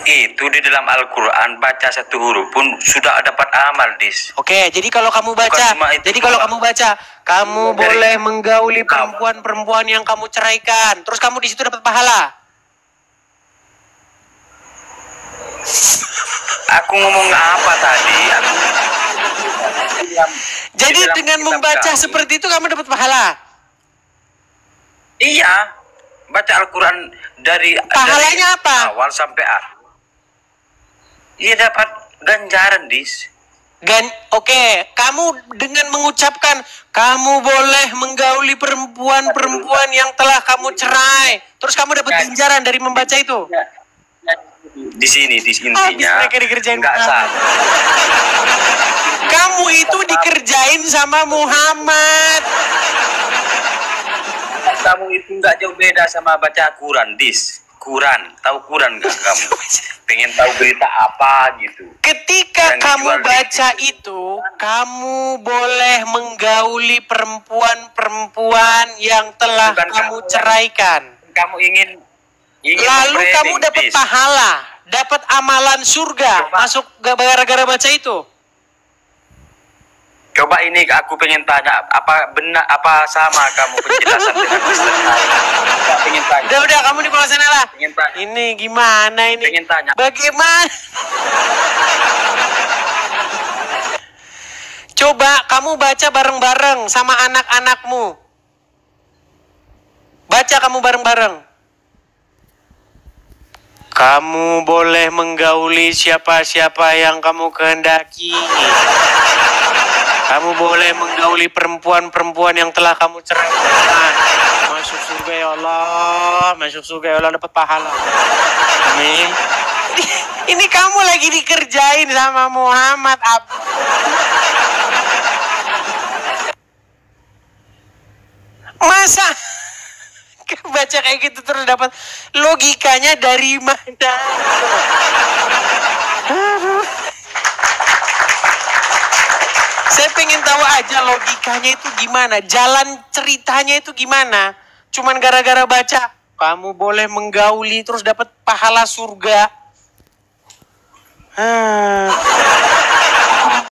Itu di dalam Al-Quran baca satu huruf pun sudah dapat amal, Dis. Oke, jadi kalau kamu baca, kamu boleh menggauli perempuan-perempuan yang kamu ceraikan, terus kamu di situ dapat pahala. Aku ngomong apa tadi? Jadi dengan membaca seperti itu kamu dapat pahala. Iya, baca Al-Quran dari apa? Awal sampai akhir. Iya dapat ganjaran, Dis. Oke, kamu dengan mengucapkan kamu boleh menggauli perempuan-perempuan yang telah kamu cerai, terus kamu dapat ganjaran dari membaca itu. Di sini, intinya. Mereka dikerjain kamu itu dikerjain sama Muhammad. Kamu itu nggak jauh beda sama baca Quran, Dis. Quran, tahu Quran nggak kamu? pengen tahu berita apa gitu. Ketika yang kamu dijual di baca itu, kamu boleh menggauli perempuan-perempuan yang telah Bukan kamu kamu ceraikan. Kamu ingin Lalu kamu membranding, dapat Tis. pahala, dapat amalan surga, masuk gara-gara baca itu. Coba ini aku pengen tanya, apa benar, apa sama kamu penjelasan dengan Kristen tadi? Aku pengen tanya. Udah, kamu di bawah sana lah. Pengen tanya. Ini gimana ini? Pengen tanya. Bagaimana? Coba kamu baca bareng-bareng sama anak-anakmu. Baca kamu bareng-bareng. Kamu boleh menggauli siapa-siapa yang kamu kehendaki. Kamu boleh menggauli perempuan-perempuan yang telah kamu ceraikan. Masuk surga ya Allah, masuk surga ya Allah, dapat pahala. Amin. Ini kamu lagi dikerjain sama Muhammad Masa baca kayak gitu terus dapat logikanya dari mana? Saya pengen tahu aja logikanya itu gimana, jalan ceritanya itu gimana. Cuman gara-gara baca, kamu boleh menggauli terus dapat pahala surga.